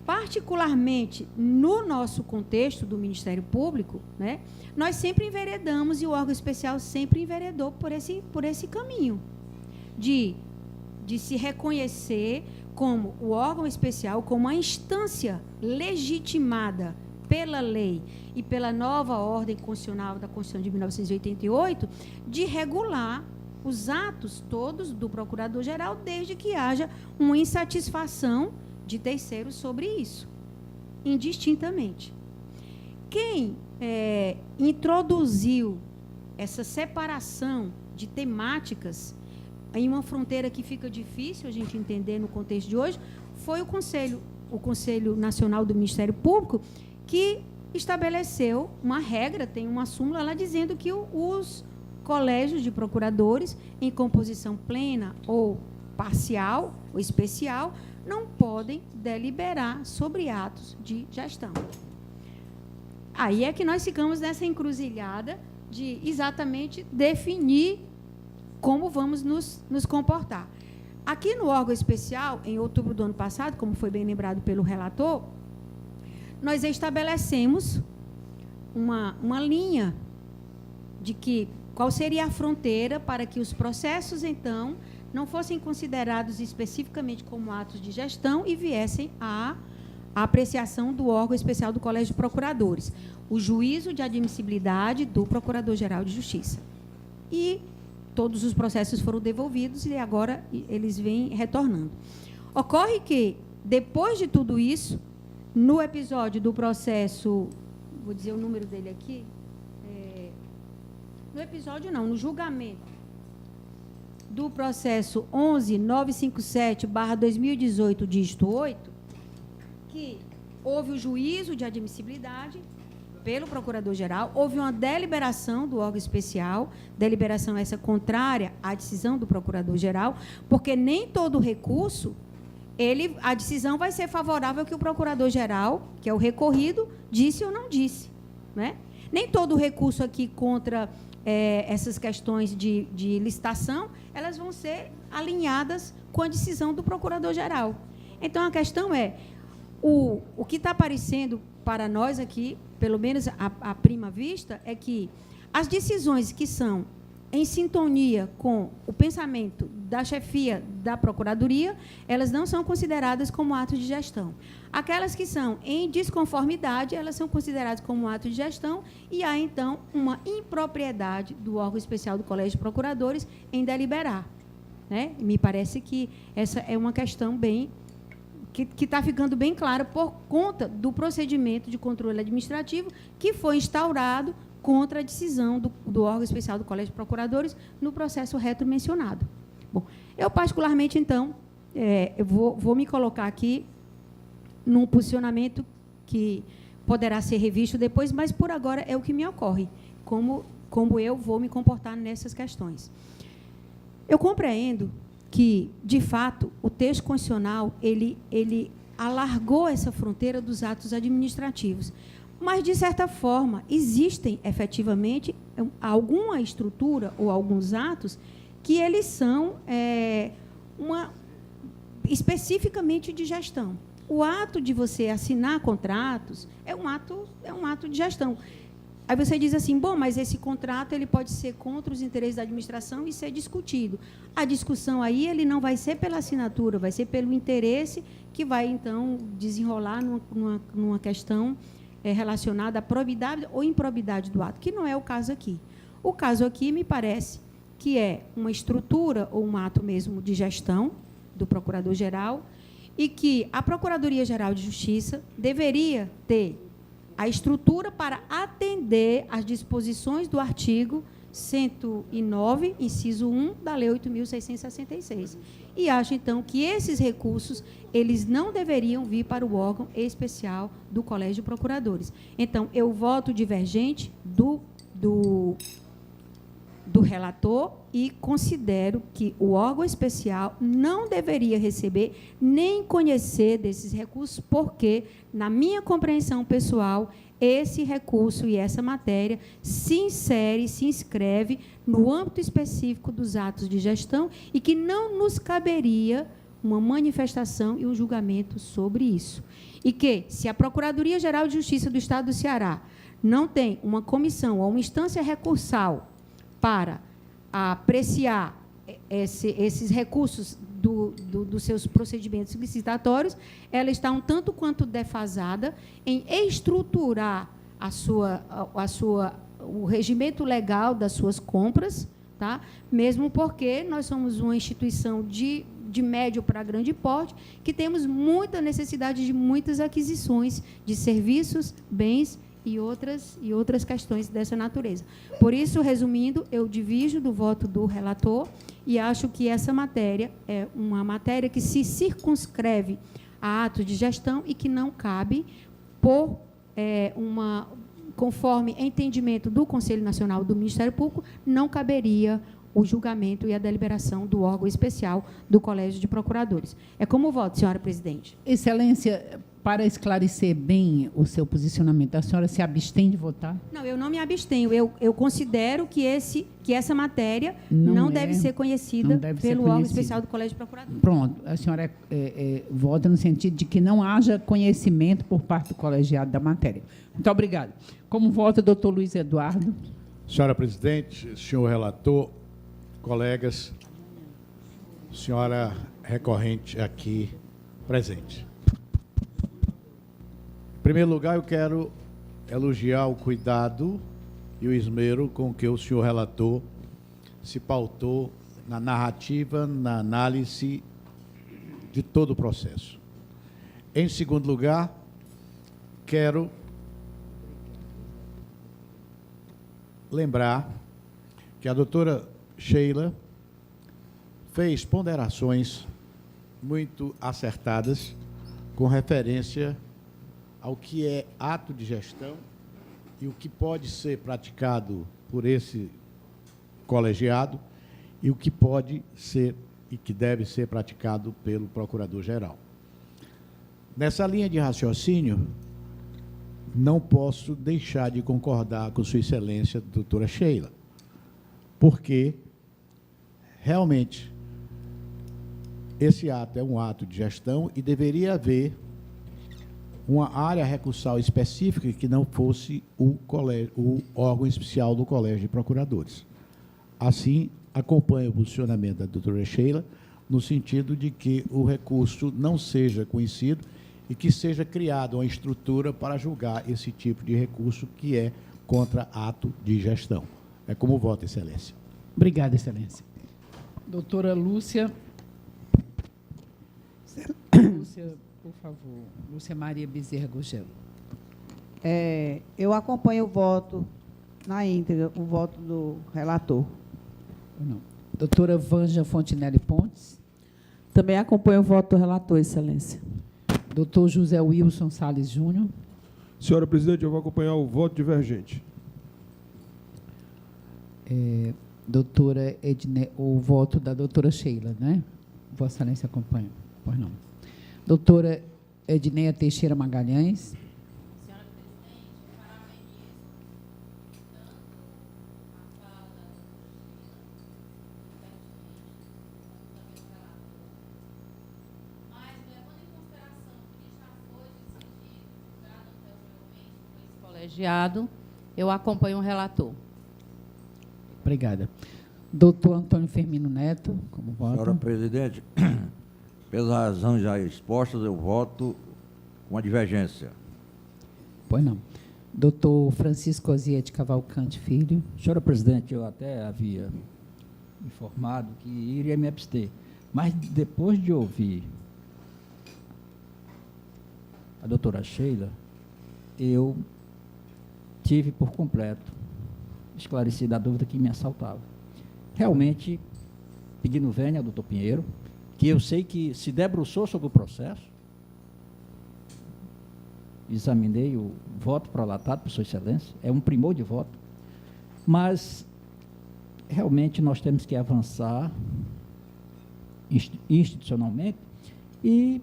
Particularmente no nosso contexto do Ministério Público, né, nós sempre enveredamos, e o órgão especial sempre enveredou por esse caminho de se reconhecer como o órgão especial, como a instância legitimada pela lei e pela nova ordem constitucional da Constituição de 1988, de regular os atos todos do Procurador-Geral, desde que haja uma insatisfação de terceiros sobre isso, indistintamente. Quem introduziu essa separação de temáticas em uma fronteira que fica difícil a gente entender no contexto de hoje, foi o Conselho Nacional do Ministério Público, que estabeleceu uma regra, tem uma súmula lá dizendo que os colégios de procuradores, em composição plena ou parcial ou especial, não podem deliberar sobre atos de gestão. Aí é que nós ficamos nessa encruzilhada de exatamente definir como vamos nos comportar. Aqui no órgão especial, em outubro do ano passado, como foi bem lembrado pelo relator, nós estabelecemos uma linha de qual seria a fronteira para que os processos, então, não fossem considerados especificamente como atos de gestão e viessem à apreciação do órgão especial do Colégio de Procuradores, o juízo de admissibilidade do Procurador-Geral de Justiça. E todos os processos foram devolvidos e agora eles vêm retornando. Ocorre que, depois de tudo isso, no episódio do processo, vou dizer o número dele aqui, no julgamento do processo 11.957/2018, dígito 8, que houve o juízo de admissibilidade pelo Procurador-Geral, houve uma deliberação do órgão especial, deliberação essa contrária à decisão do Procurador-Geral, porque nem todo recurso, a decisão vai ser favorável ao que o Procurador-Geral, que é o recorrido, disse ou não disse, né? Nem todo recurso aqui contra essas questões de licitação, elas vão ser alinhadas com a decisão do Procurador-Geral. Então, a questão é, o que está aparecendo para nós aqui, pelo menos à prima vista, é que as decisões que são em sintonia com o pensamento da chefia da Procuradoria, elas não são consideradas como atos de gestão. Aquelas que são em desconformidade, elas são consideradas como ato de gestão e há, então, uma impropriedade do órgão especial do Colégio de Procuradores em deliberar, né? Me parece que essa é uma questão bem que está ficando bem clara por conta do procedimento de controle administrativo que foi instaurado contra a decisão do órgão especial do Colégio de Procuradores no processo retromencionado. Bom, eu particularmente, então, eu vou me colocar aqui num posicionamento que poderá ser revisto depois, mas, por agora, é o que me ocorre, como eu vou me comportar nessas questões. Eu compreendo que, de fato, o texto constitucional, ele alargou essa fronteira dos atos administrativos, Mas, de certa forma, existem, efetivamente, alguma estrutura ou alguns atos que eles são especificamente de gestão. O ato de você assinar contratos é um ato de gestão. Aí você diz assim, bom, mas esse contrato ele pode ser contra os interesses da administração e ser discutido. A discussão aí ele não vai ser pela assinatura, vai ser pelo interesse que vai, então, desenrolar numa questão relacionada à probidade ou improbidade do ato, que não é o caso aqui. O caso aqui me parece que é uma estrutura ou um ato mesmo de gestão do Procurador-Geral e que a Procuradoria-Geral de Justiça deveria ter a estrutura para atender às disposições do artigo 109, inciso 1, da Lei 8.666. E acho, então, que esses recursos, eles não deveriam vir para o órgão especial do Colégio de Procuradores. Então, eu voto divergente do relator e considero que o órgão especial não deveria receber nem conhecer desses recursos, porque, na minha compreensão pessoal, esse recurso e essa matéria se inscreve no âmbito específico dos atos de gestão e que não nos caberia uma manifestação e um julgamento sobre isso. E que, se a Procuradoria-Geral de Justiça do Estado do Ceará não tem uma comissão ou uma instância recursal para apreciar esses recursos dos seus procedimentos licitatórios, ela está um tanto quanto defasada em estruturar o regimento legal das suas compras, tá? Mesmo porque nós somos uma instituição de médio para grande porte, que temos muita necessidade de muitas aquisições de serviços, bens e outras questões dessa natureza. Por isso, resumindo, eu divido do voto do relator e acho que essa matéria é uma matéria que se circunscreve a atos de gestão e que não cabe, conforme entendimento do Conselho Nacional do Ministério Público, não caberia o julgamento e a deliberação do órgão especial do Colégio de Procuradores. É como voto, senhora presidente. Excelência, para esclarecer bem o seu posicionamento, a senhora se abstém de votar? Não, eu não me abstenho. Eu considero que essa matéria não deve ser conhecida pelo órgão especial do Colégio de Procuradores. Pronto. A senhora vota no sentido de que não haja conhecimento por parte do colegiado da matéria. Muito obrigada. Como vota, doutor Luiz Eduardo? Senhora presidente, senhor relator, colegas, senhora recorrente aqui presente. Em primeiro lugar, eu quero elogiar o cuidado e o esmero com que o senhor relator se pautou na narrativa, na análise de todo o processo. Em segundo lugar, quero lembrar que a doutora Sheila fez ponderações muito acertadas com referência ao que é ato de gestão e o que pode ser praticado por esse colegiado e o que pode ser e que deve ser praticado pelo Procurador-Geral. Nessa linha de raciocínio, não posso deixar de concordar com Sua Excelência, doutora Sheila, porque, realmente, esse ato é um ato de gestão e deveria haver uma área recursal específica que não fosse o órgão especial do Colégio de Procuradores. Assim, acompanho o posicionamento da doutora Sheila, no sentido de que o recurso não seja conhecido e que seja criada uma estrutura para julgar esse tipo de recurso que é contra ato de gestão. É como voto, Excelência. Obrigada, Excelência. Doutora Lúcia. Lúcia, por favor. Lúcia Maria Bezerra Gugel. Eu acompanho o voto na íntegra, o voto do relator. Não. Doutora Vângela Fontinelli Pontes. Também acompanho o voto do relator, Excelência. Doutor José Wilson Salles Júnior. Senhora presidente, eu vou acompanhar o voto divergente. Doutora Edne, o voto da doutora Sheila, né? Vossa Excelência acompanha. Pois não. Doutora Edneia Teixeira Magalhães. Senhora presidente, colegiado, eu acompanho o relator. Obrigada. Doutor Antônio Firmino Neto, como vota? Senhora presidente, pelas razões já expostas, eu voto com a divergência. Pois não. Doutor Francisco Osiete Cavalcante Filho. Senhora presidente, eu até havia informado que iria me abster, mas depois de ouvir a doutora Sheila, eu tive por completo esclarecida a dúvida que me assaltava. Realmente, pedindo vênia ao doutor Pinheiro, que eu sei que se debruçou sobre o processo, examinei o voto prolatado por Sua Excelência, é um primor de voto, mas realmente nós temos que avançar institucionalmente e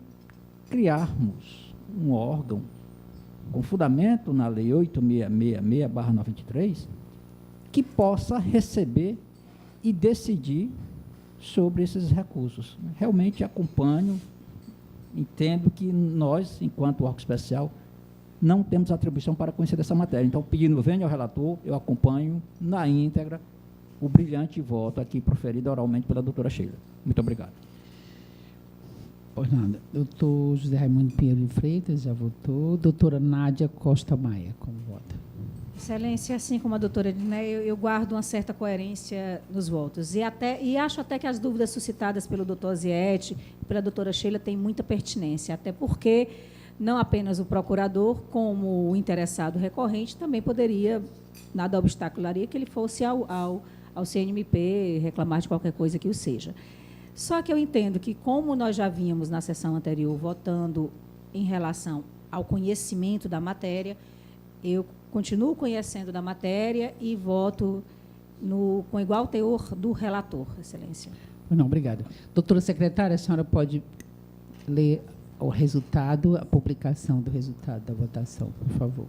criarmos um órgão com fundamento na Lei 8666/93 que possa receber e decidir sobre esses recursos. Realmente acompanho, entendo que nós, enquanto órgão especial, não temos atribuição para conhecer dessa matéria. Então, pedindo vênia ao relator, eu acompanho na íntegra o brilhante voto aqui proferido oralmente pela doutora Sheila. Muito obrigado. Pois nada. Doutor José Raimundo Pinheiro de Freitas, já votou. Doutora Nádia Costa Maia, como vota? Excelência, assim como a doutora Edné, eu guardo uma certa coerência nos votos. E acho até que as dúvidas suscitadas pelo doutor Osiete e pela doutora Sheila têm muita pertinência, até porque não apenas o procurador, como o interessado recorrente, também poderia, nada obstacularia que ele fosse ao CNMP reclamar de qualquer coisa que o seja. Só que eu entendo que, como nós já vínhamos na sessão anterior votando em relação ao conhecimento da matéria, eu continuo conhecendo da matéria e voto com igual teor do relator, Excelência. Não, obrigada. Doutora secretária, a senhora pode ler o resultado, a publicação do resultado da votação, por favor.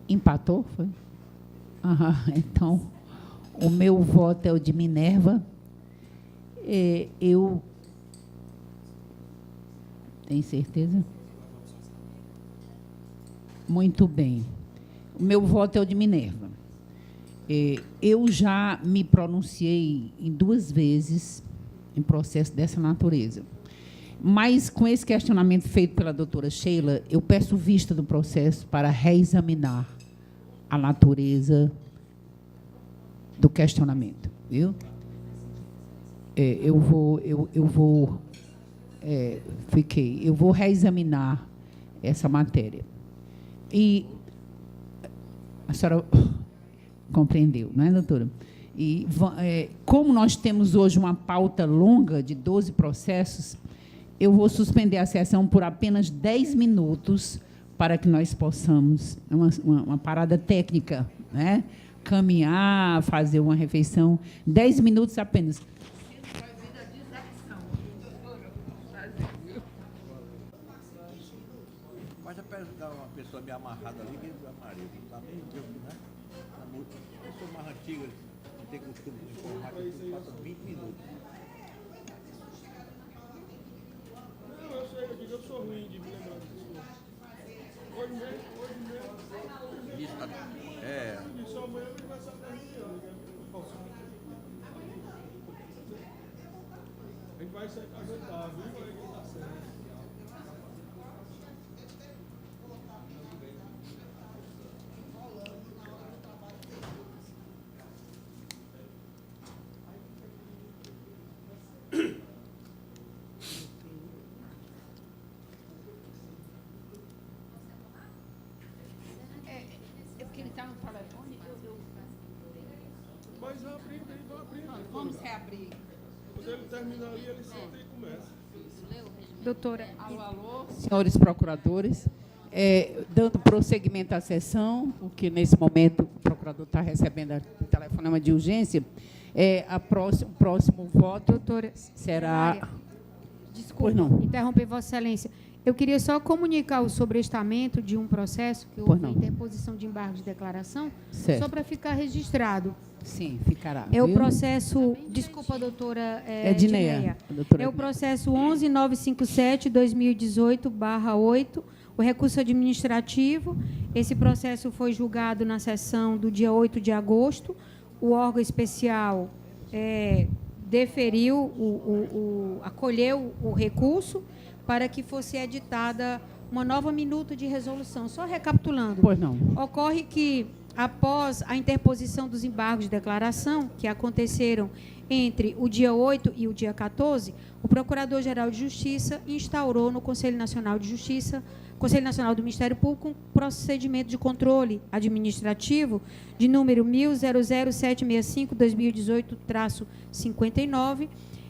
Empatou, foi? Então, o meu voto é o de Minerva. Eu tenho certeza? Muito bem. O meu voto é o de Minerva. Eu já me pronunciei em 2 vezes em processo dessa natureza. Mas, com esse questionamento feito pela doutora Sheila, eu peço vista do processo para reexaminar a natureza do questionamento, viu? Eu vou reexaminar essa matéria. E a senhora compreendeu, não é, doutora? E como nós temos hoje uma pauta longa de 12 processos, eu vou suspender a sessão por apenas 10 minutos para que nós possamos, uma parada técnica, né? Caminhar, fazer uma refeição, 10 minutos apenas. Mas apertar uma pessoa meio amarrada ali, que ele amarelo, não está nem Deus, né? A pessoa mais antiga, não tem costume de informar, que passa 20 minutos. Não, eu sei, eu sou ruim de me lembrar disso. Hoje mesmo. Isso, Isso amanhã ele vai saber. A gente vai se apresentar, viu? Vai que tá certo. Mas vai abrir. Vamos reabrir. Quando ele terminar ali, ele senta e começa. Doutora. Alô, senhores procuradores. Dando prosseguimento à sessão, porque nesse momento o procurador está recebendo o telefonema de urgência, o próximo voto, doutora, será... Desculpe, interromper Vossa Excelência. Eu queria só comunicar o sobrestamento de um processo que houve interposição de embargo de declaração, Certo. só para ficar registrado. Sim, ficará. É o viu? processo, desculpa, doutora Edneia. Doutora É o Edneia. processo 11957/2018/8, o recurso administrativo. Esse processo foi julgado na sessão do dia 8 de agosto. O órgão especial deferiu, acolheu o recurso para que fosse editada uma nova minuta de resolução. Só recapitulando. Pois não. Ocorre que, após a interposição dos embargos de declaração, que aconteceram entre o dia 8 e o dia 14, o Procurador-Geral de Justiça instaurou no Conselho Nacional de Justiça, Conselho Nacional do Ministério Público, um procedimento de controle administrativo de número 100765/2018-59,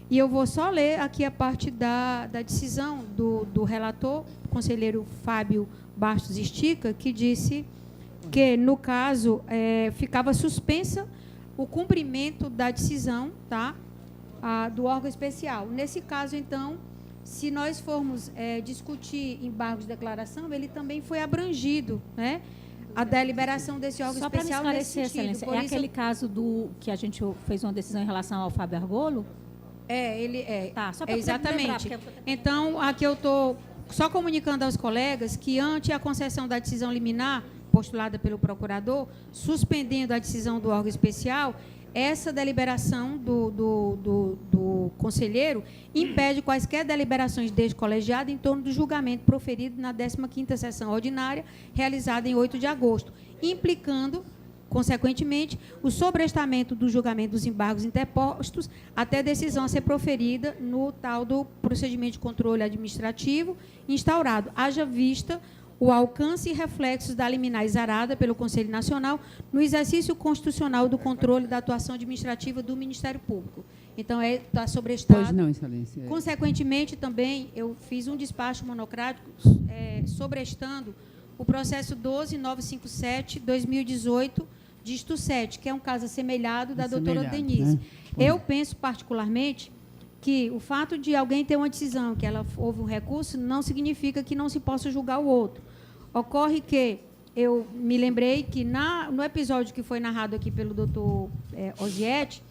e eu vou só ler aqui a parte da decisão do relator, conselheiro Fábio Bastos Estica, que disse que, no caso, ficava suspensa o cumprimento da decisão, tá, do órgão especial. Nesse caso, então, se nós formos discutir embargos de declaração, ele também foi abrangido, né, a deliberação desse órgão Só para me especial nesse esclarecer, sentido. Excelência, Por isso, aquele caso que a gente fez uma decisão em relação ao Fábio Argolo? ele é. Tá, só para Exatamente. lembrar, porque Então, aqui eu estou só comunicando aos colegas que, ante a concessão da decisão liminar, postulada pelo procurador, suspendendo a decisão do órgão especial, essa deliberação do conselheiro impede quaisquer deliberações deste colegiado em torno do julgamento proferido na 15ª sessão ordinária, realizada em 8 de agosto, implicando, consequentemente, o sobrestamento do julgamento dos embargos interpostos até decisão a ser proferida no tal do procedimento de controle administrativo instaurado, haja vista o alcance e reflexos da liminar exarada pelo Conselho Nacional no exercício constitucional do controle da atuação administrativa do Ministério Público. Então, está sobrestado. Pois não, Excelência. Consequentemente, também, eu fiz um despacho monocrático sobrestando o processo 12957/2018, dígito 7, que é um caso assemelhado da doutora Denise. Né? Eu penso, particularmente, que o fato de alguém ter uma decisão, que houve um recurso, não significa que não se possa julgar o outro. Ocorre que eu me lembrei que no episódio que foi narrado aqui pelo doutor Osiete,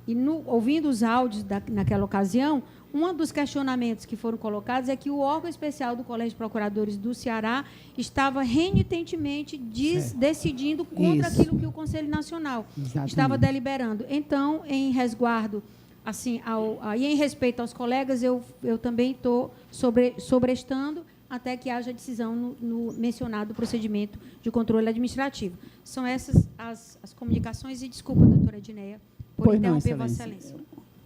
e ouvindo os áudios naquela ocasião, um dos questionamentos que foram colocados é que o órgão especial do Colégio de Procuradores do Ceará estava renitentemente decidindo contra aquilo que o Conselho Nacional estava deliberando. Então, em resguardo, assim, e em respeito aos colegas, eu também estou sobrestando até que haja decisão no mencionado procedimento de controle administrativo. São essas as comunicações, e desculpa, doutora Edneia, por interromper Vossa Excelência.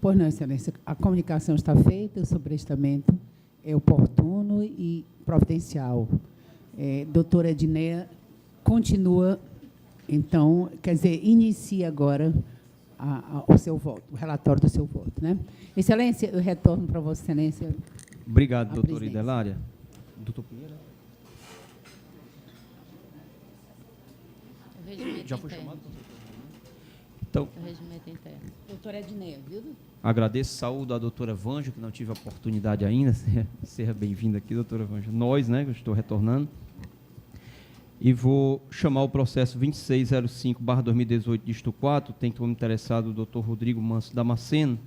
Pois não, Excelência. A comunicação está feita, o sobrestamento é oportuno e providencial. Doutora Edneia continua, então, quer dizer, inicia agora o seu voto, o relatório do seu voto, né? Excelência, eu retorno para Vossa Excelência. Obrigado, doutora Idelária. Doutor Pinheiro? Já foi chamado? Então, Doutora Edneia, viu? Agradeço, saúdo a doutora Vanja, que não tive a oportunidade ainda. Seja bem-vinda aqui, doutora Vanja. Nós, né, que eu estou retornando. E vou chamar o processo 2605/2018, dígito 4, tem como interessado o doutor Rodrigo Manso Damasceno,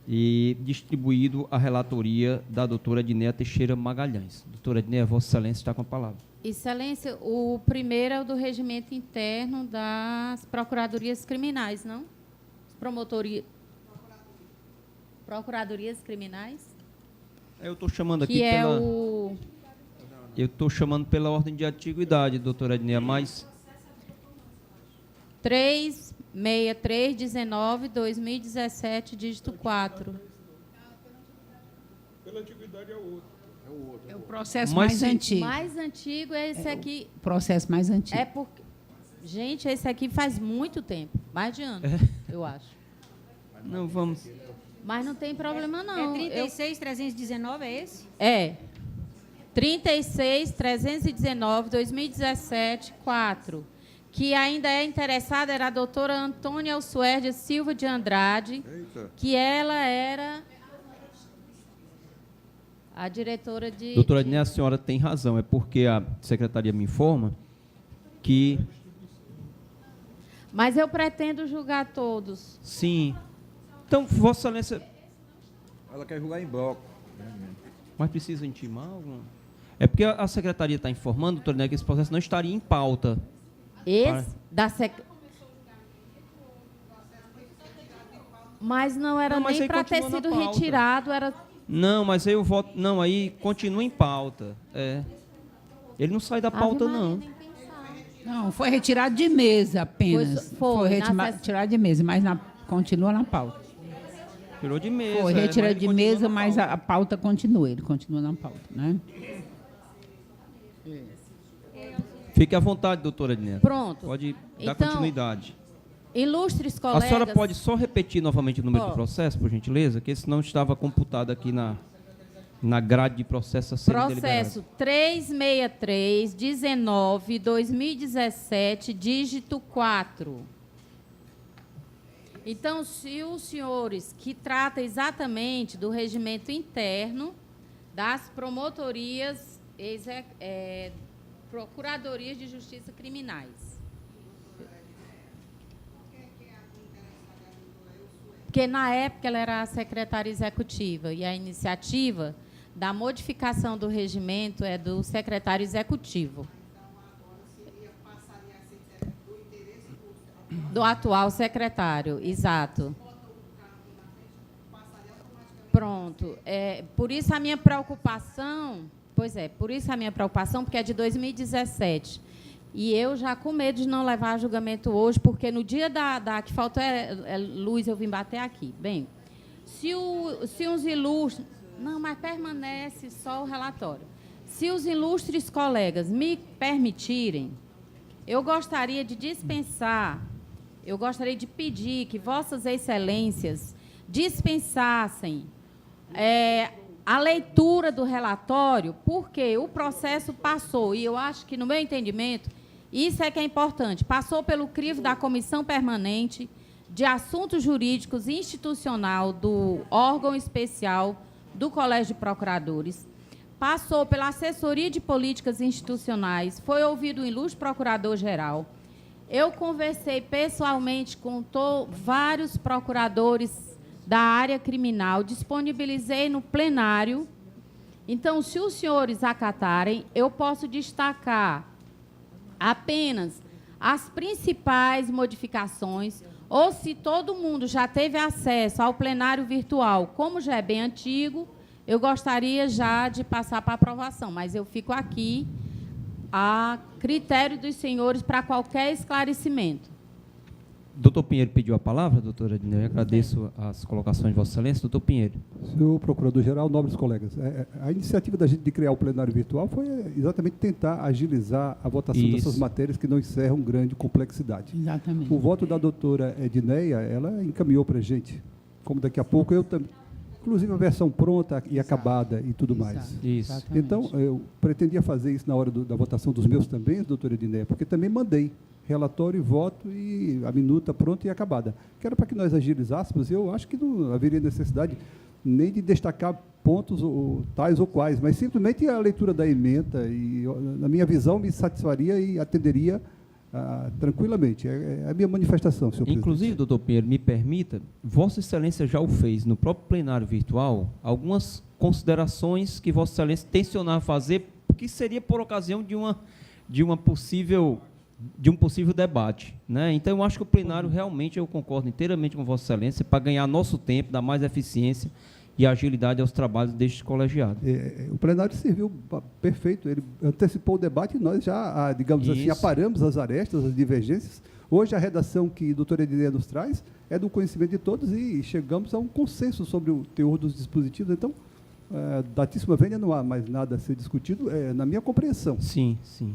e distribuído a relatoria da doutora Edneia Teixeira Magalhães. Doutora Edneia, Vossa Excelência está com a palavra. Excelência, o primeiro é o do regimento interno das procuradorias criminais, não? Procuradorias criminais? Eu estou chamando aqui que é pela... o... Eu estou chamando pela ordem de antiguidade, doutora Edneia, mas... 36319/2017, dígito 4. Pela antiguidade é o outro. É o processo mais antigo. Mais antigo é esse aqui. O processo mais antigo. É porque... Gente, esse aqui faz muito tempo. Mais de ano, eu acho. Não, vamos... Mas não tem problema, não. 36.319, é esse? É. 36.319/2017, 4. Que ainda é interessada era a doutora Antônia Alsuerdia Silva de Andrade, que ela era... A diretora de... Doutora Edneia, a senhora tem razão, é porque a secretaria me informa que... Mas eu pretendo julgar todos. Sim. Então, Vossa Excelência... Ela quer julgar em bloco. Mas precisa intimar algum? É porque a secretaria está informando, doutora Edneia, que esse processo não estaria em pauta. Mas não era nem para ter sido retirado, era... Não, mas aí o voto... Não, aí continua em pauta. Ele não sai da pauta, não. Não, foi retirado de mesa apenas. Foi retirado de mesa, mas continua na pauta. Tirou de mesa. Foi retirado de mesa, mas a pauta continua. Ele continua na pauta, né? Fique à vontade, doutora Edneia. Pronto. Pode dar Então, continuidade. Ilustres colegas... A senhora pode só repetir novamente o número do processo, por gentileza? Que esse não estava computado aqui na grade de processo a ser Processo 363-19-2017, dígito 4. Então, se os senhores que trata exatamente do regimento interno das promotorias, procuradorias de justiça criminais. Porque, na época, ela era a secretária executiva e a iniciativa da modificação do regimento é do secretário executivo. Do atual secretário, exato. Pronto. Por isso a minha preocupação, porque é de 2017. E eu já com medo de não levar a julgamento hoje, porque no dia que faltou luz, eu vim bater aqui. Bem, se os ilustres... Não, mas permanece só o relatório. Se os ilustres colegas me permitirem, eu gostaria de pedir que Vossas Excelências dispensassem a leitura do relatório, porque o processo passou, e eu acho que, no meu entendimento, isso é que é importante, passou pelo crivo da Comissão Permanente de Assuntos Jurídicos Institucional do órgão especial do Colégio de Procuradores, passou pela Assessoria de Políticas Institucionais, foi ouvido o ilustre Procurador-Geral. Eu conversei pessoalmente com vários procuradores da área criminal, disponibilizei no plenário. Então, se os senhores acatarem, eu posso destacar apenas as principais modificações, ou se todo mundo já teve acesso ao plenário virtual, como já é bem antigo, eu gostaria já de passar para aprovação, mas eu fico aqui a critério dos senhores para qualquer esclarecimento. Doutor Pinheiro pediu a palavra, doutora Edneia. Eu agradeço as colocações de Vossa Excelência. Doutor Pinheiro. Senhor Procurador-Geral, nobres colegas, a iniciativa da gente de criar o plenário virtual foi exatamente tentar agilizar a votação dessas matérias que não encerram grande complexidade. Exatamente. O voto da doutora Edneia, ela encaminhou para a gente, como daqui a pouco eu também, inclusive a versão pronta e acabada e tudo mais. Isso. Então, eu pretendia fazer isso na hora da votação dos meus também, doutora Edneia, porque também mandei relatório e voto e a minuta pronta e acabada. Que era para que nós agilizássemos, eu acho que não haveria necessidade nem de destacar pontos tais ou quais, mas simplesmente a leitura da ementa, e, na minha visão, me satisfaria e atenderia tranquilamente. É a minha manifestação, senhor presidente. Inclusive, doutor Pinheiro, me permita, Vossa Excelência já o fez no próprio plenário virtual, algumas considerações que Vossa Excelência tensionava fazer, que seria por ocasião de um possível debate, né? Então, eu acho que o plenário, realmente, eu concordo inteiramente com Vossa Excelência, para ganhar nosso tempo, dar mais eficiência e agilidade aos trabalhos deste colegiado. O plenário serviu perfeito, ele antecipou o debate e nós já, digamos assim, aparamos as arestas, as divergências. Hoje, a redação que a doutora Edneia nos traz é do conhecimento de todos e chegamos a um consenso sobre o teor dos dispositivos. Então, datíssima vênia, não há mais nada a ser discutido, na minha compreensão. Sim, sim.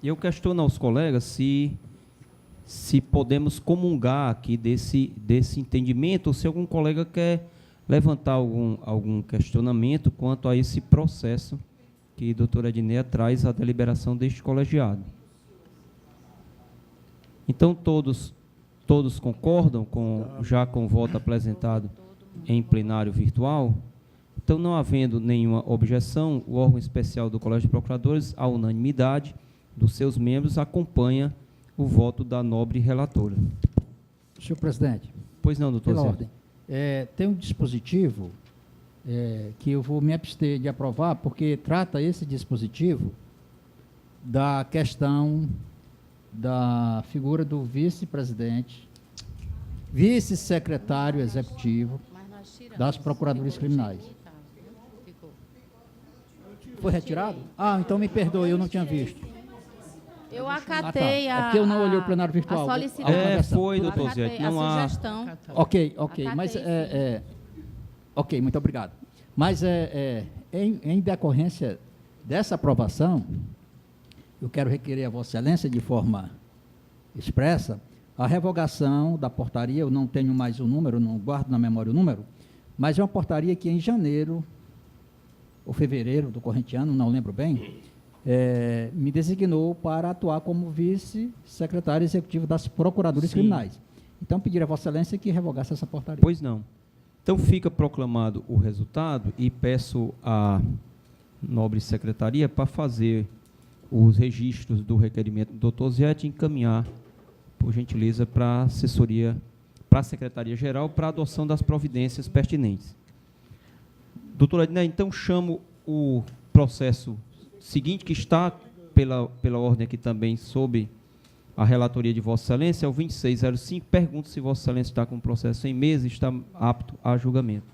E eu questiono aos colegas se podemos comungar aqui desse entendimento, ou se algum colega quer levantar algum questionamento quanto a esse processo que a doutora Edneia traz à deliberação deste colegiado. Então, todos concordam já com o voto apresentado em plenário virtual? Então, não havendo nenhuma objeção, o órgão especial do Colégio de Procuradores, à unanimidade dos seus membros, acompanha o voto da nobre relatora. Senhor presidente. Pois não, doutor Pela Zé. ordem. Tem um dispositivo que eu vou me abster de aprovar, porque trata esse dispositivo da questão da figura do vice-presidente, vice-secretário executivo das Procuradorias Criminais. Foi retirado? Ah, então me perdoe, eu não tinha visto. Eu acatei É porque eu não olhei o plenário virtual. a solicitação. Foi, doutor Zé. Não há... sugestão. Ok, Acatei, mas sim. ok, muito obrigado. Mas em decorrência dessa aprovação, eu quero requerer a Vossa Excelência de forma expressa a revogação da portaria. Eu não tenho mais o número, não guardo na memória o número, mas é uma portaria que em janeiro ou fevereiro do corrente ano, não lembro bem, me designou para atuar como vice-secretário executivo das Procuradorias Criminais. Então, pedir a Vossa Excelência que revogasse essa portaria. Pois não. Então, fica proclamado o resultado e peço à nobre secretaria para fazer os registros do requerimento do doutor Zé e encaminhar, por gentileza, para a assessoria, para a Secretaria-Geral, para a adoção das providências pertinentes. Doutora Adné, então chamo o processo seguinte, que está pela ordem aqui também sob a relatoria de Vossa Excelência, é o 2605. Pergunto se Vossa Excelência está com o processo em mesa e está apto a julgamento.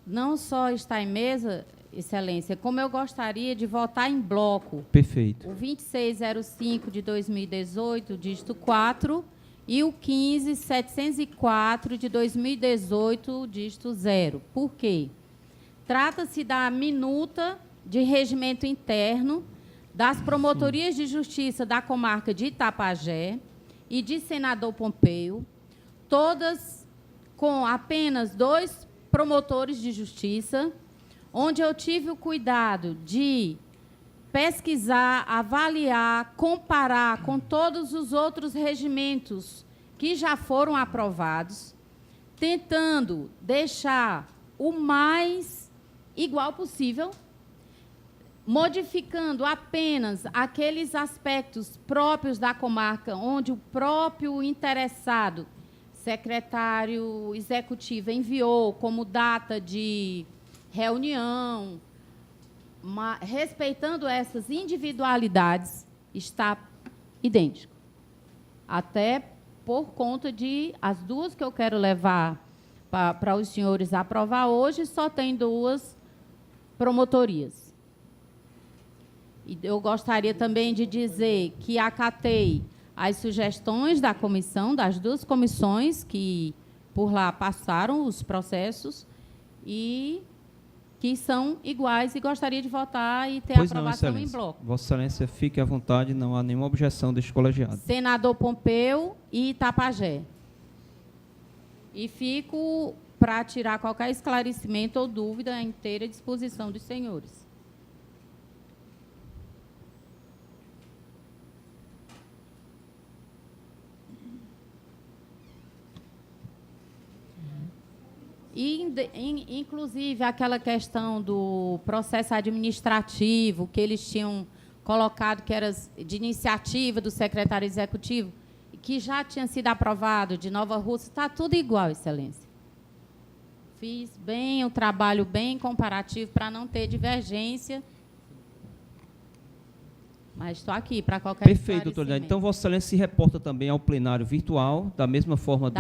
Não só está em mesa, Excelência, como eu gostaria de votar em bloco. Perfeito. O 2605 de 2018, dígito 4, e o 15704 de 2018, dígito 0. Por quê? Trata-se da minuta de regimento interno das promotorias de justiça da comarca de Itapajé e de Senador Pompeu, todas com apenas 2 promotores de justiça, onde eu tive o cuidado de pesquisar, avaliar, comparar com todos os outros regimentos que já foram aprovados, tentando deixar o mais igual possível, modificando apenas aqueles aspectos próprios da comarca, onde o próprio interessado, secretário executivo, enviou como data de reunião, respeitando essas individualidades, está idêntico. Até por conta de as 2 que eu quero levar para os senhores aprovar hoje, só tem 2 promotorias. E eu gostaria também de dizer que acatei as sugestões da comissão, das 2 comissões que por lá passaram os processos e que são iguais, e gostaria de votar e ter aprovação em bloco. Vossa Excelência, fique à vontade, não há nenhuma objeção deste colegiado. Senador Pompeu e Itapajé. E fico para tirar qualquer esclarecimento ou dúvida à inteira disposição dos senhores. E, inclusive, aquela questão do processo administrativo, que eles tinham colocado que era de iniciativa do secretário executivo, que já tinha sido aprovado de Nova Rússia, está tudo igual, Excelência. Fiz bem o trabalho, bem comparativo, para não ter divergência. Mas estou aqui para qualquer Perfeito, doutora. Então, Vossa Excelência se reporta também ao plenário virtual, da mesma forma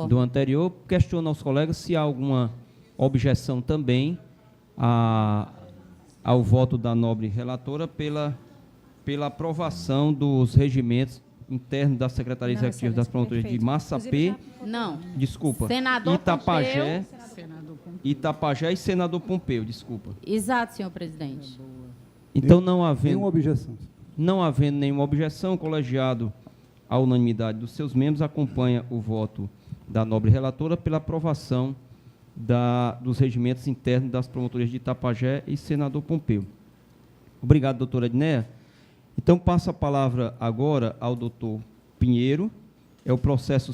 do anterior. Questiono aos colegas se há alguma objeção também ao voto da nobre relatora pela aprovação dos regimentos internos da Secretaria Executiva das Promotorias de Massapê. Não. Desculpa. Senador Itapajé. Itapajé e Senador Pompeu, desculpa. Exato, senhor presidente. Então, não havendo nenhuma objeção. Não havendo nenhuma objeção, o colegiado, à unanimidade dos seus membros, acompanha o voto da nobre relatora pela aprovação dos regimentos internos das promotorias de Itapajé e Senador Pompeu. Obrigado, doutora Adnéa. Então, passo a palavra agora ao doutor Pinheiro. É o processo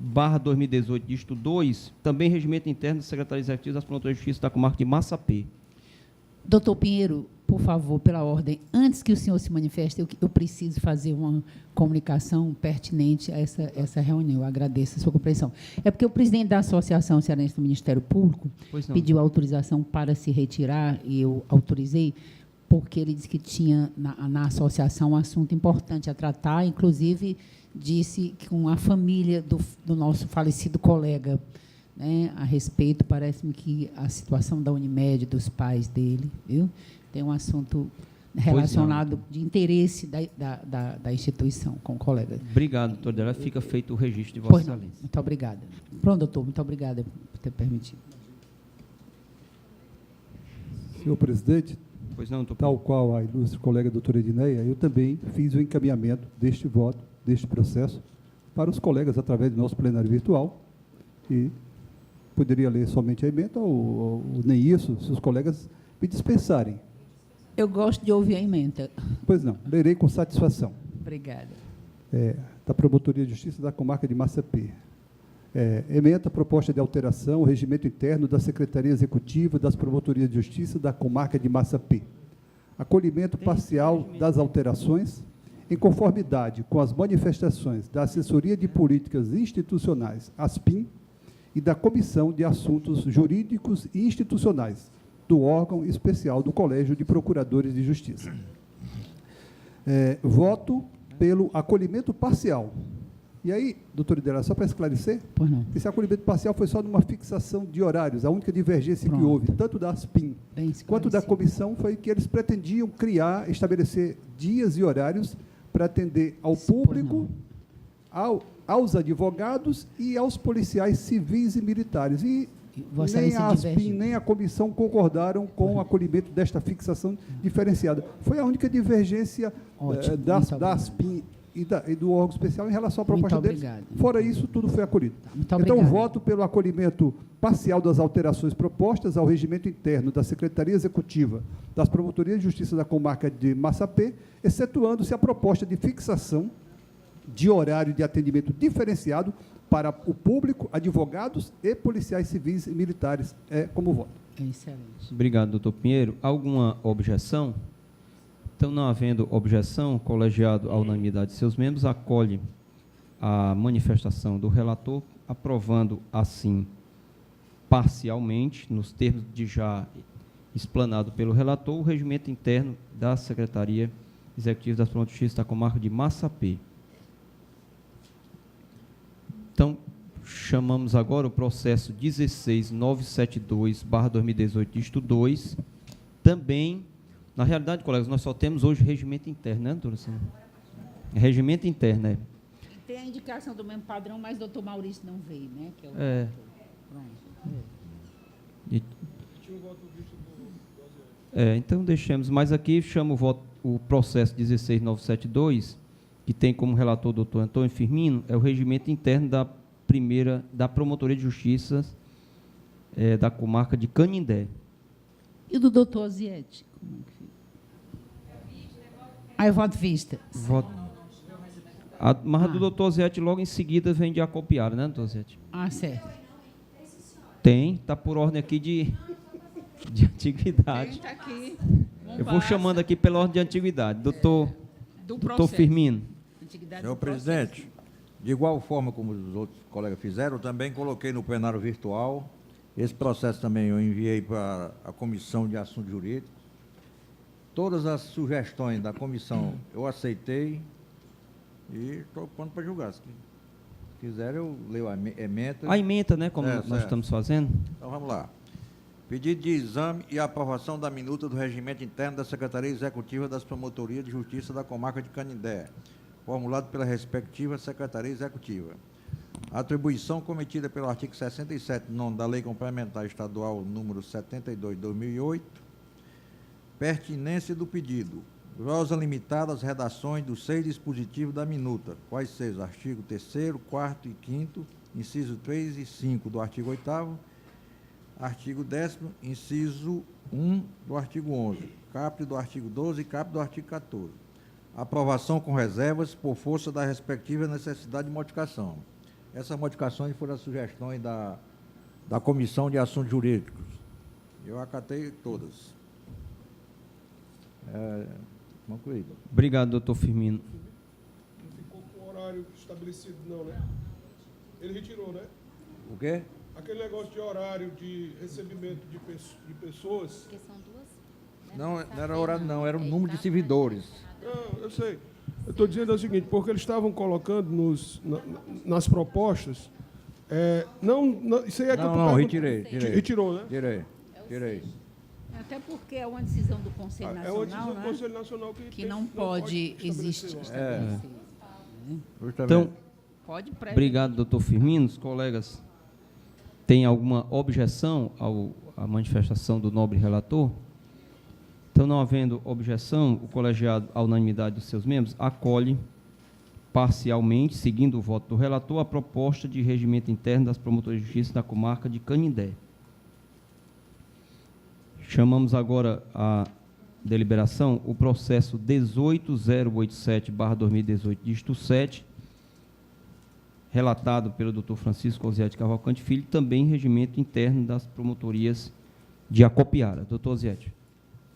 2018, dígito 2, também regimento interno da Secretaria Executiva das Promotorias de Justiça da comarca de Massapê. Doutor Pinheiro, por favor, pela ordem, antes que o senhor se manifeste, eu preciso fazer uma comunicação pertinente a essa reunião. Eu agradeço a sua compreensão. É porque o presidente da Associação Cearense do Ministério Público pediu autorização para se retirar, e eu autorizei, porque ele disse que tinha na associação um assunto importante a tratar, inclusive disse que com a família do nosso falecido colega, né, a respeito, parece-me que a situação da Unimed, dos pais dele, viu? Tem um assunto relacionado de interesse da instituição com o colega. Obrigado, doutor Dela. Fica feito o registro de Vossa Excelência. Muito obrigada. Pronto, doutor, muito obrigada por ter permitido. Senhor presidente, pois não, tal qual a ilustre colega doutora Edneia, eu também fiz o encaminhamento deste voto, deste processo, para os colegas através do nosso plenário virtual, e poderia ler somente a emenda ou nem isso, se os colegas me dispensarem. Eu gosto de ouvir a emenda. Pois não, lerei com satisfação. Obrigada. Da Promotoria de Justiça da comarca de Massapê. Emenda proposta de alteração ao regimento interno da Secretaria Executiva das Promotorias de Justiça da comarca de Massapê. Acolhimento parcial das alterações, em conformidade com as manifestações da Assessoria de Políticas Institucionais, ASPIM, e da Comissão de Assuntos Jurídicos e Institucionais, do órgão especial do Colégio de Procuradores de Justiça. Voto pelo acolhimento parcial. E aí, doutor Idelá, só para esclarecer, esse acolhimento parcial foi só numa fixação de horários. A única divergência que houve, tanto da ASPIM quanto da comissão, foi que eles pretendiam estabelecer dias e horários para atender ao público, aos advogados e aos policiais civis e militares. E nem a ASPIM, nem a comissão concordaram com o acolhimento desta fixação diferenciada. Foi a única divergência da ASPIM e do órgão especial em relação à proposta deles. Fora isso, tudo foi acolhido. Então, voto pelo acolhimento parcial das alterações propostas ao regimento interno da Secretaria Executiva das Promotorias de Justiça da comarca de Massapê, excetuando-se a proposta de fixação de horário de atendimento diferenciado para o público, advogados e policiais civis e militares, como voto. Excelente. Obrigado, doutor Pinheiro. Alguma objeção? Então, não havendo objeção, o colegiado, à unanimidade de seus membros, acolhe a manifestação do relator, aprovando, assim, parcialmente, nos termos de já explanado pelo relator, o regimento interno da Secretaria Executiva das Promotorias de Justiça da comarca de Massapê. Então, chamamos agora o processo 16972/2018, dígito 2, também. Na realidade, colegas, nós só temos hoje regimento interno, né, doutora Sandra? Regimento interno, né? Tem a indicação do mesmo padrão, mas o doutor Maurício não veio, né? Que então, deixemos. Mas aqui chamo o processo 16972, que tem como relator o doutor Antônio Firmino, é o regimento interno da Promotoria de Justiça da comarca de Canindé. E do doutor Oziete? Eu voto vista. Mas a do doutor Oziete logo em seguida vem de Acopiara, né, doutor Oziete? Certo. Tem, está por ordem aqui de antiguidade. Está aqui. Eu vou chamando aqui pela ordem de antiguidade. Doutor Firmino. Senhor presidente, de igual forma como os outros colegas fizeram, eu também coloquei no plenário virtual. Esse processo também eu enviei para a Comissão de Assuntos Jurídicos. Todas as sugestões da comissão eu aceitei e estou pronto para julgar. Se quiser, eu leio a emenda. A emenda, né, como nós estamos fazendo. Então, vamos lá. Pedido de exame e aprovação da minuta do regimento interno da Secretaria Executiva das Promotorias de Justiça da comarca de Canindé, formulado pela respectiva Secretaria Executiva. A atribuição cometida pelo artigo 67, nome da Lei Complementar Estadual número 72/2008, pertinência do pedido, glosa limitada às redações dos 6 dispositivos da minuta, quais sejam artigo 3º, 4º e 5º, inciso 3 e 5 do artigo 8º, artigo 10º, inciso 1 do artigo 11, caput do artigo 12 e caput do artigo 14. Aprovação com reservas por força da respectiva necessidade de modificação. Essas modificações foram as sugestões da Comissão de Assuntos Jurídicos. Eu acatei todas. Concluído. Obrigado, doutor Firmino. Não ficou com o horário estabelecido, não, né? Ele retirou, né? O quê? Aquele negócio de horário de recebimento de pessoas. Porque são duas. Não era horário, não, era o número de servidores. Não, eu sei. Eu estou dizendo o seguinte, porque eles estavam colocando nas propostas. Isso aí é que eu tô Não, perguntando. retirei. Retirou, né? Tirei. Até porque é uma decisão do Conselho Nacional, É uma decisão do né? Conselho Nacional que não pode existir. Então, Pode obrigado, doutor Firmino. Os colegas têm alguma objeção à manifestação do nobre relator? Então, não havendo objeção, o colegiado, à unanimidade dos seus membros, acolhe parcialmente, seguindo o voto do relator, a proposta de regimento interno das promotorias de justiça da comarca de Canindé. Chamamos agora a deliberação o processo 18.087/2018, dígito 7, relatado pelo Dr. Francisco Osiete Cavalcante Filho, também regimento interno das promotorias de Acopiara. Doutor Osiete.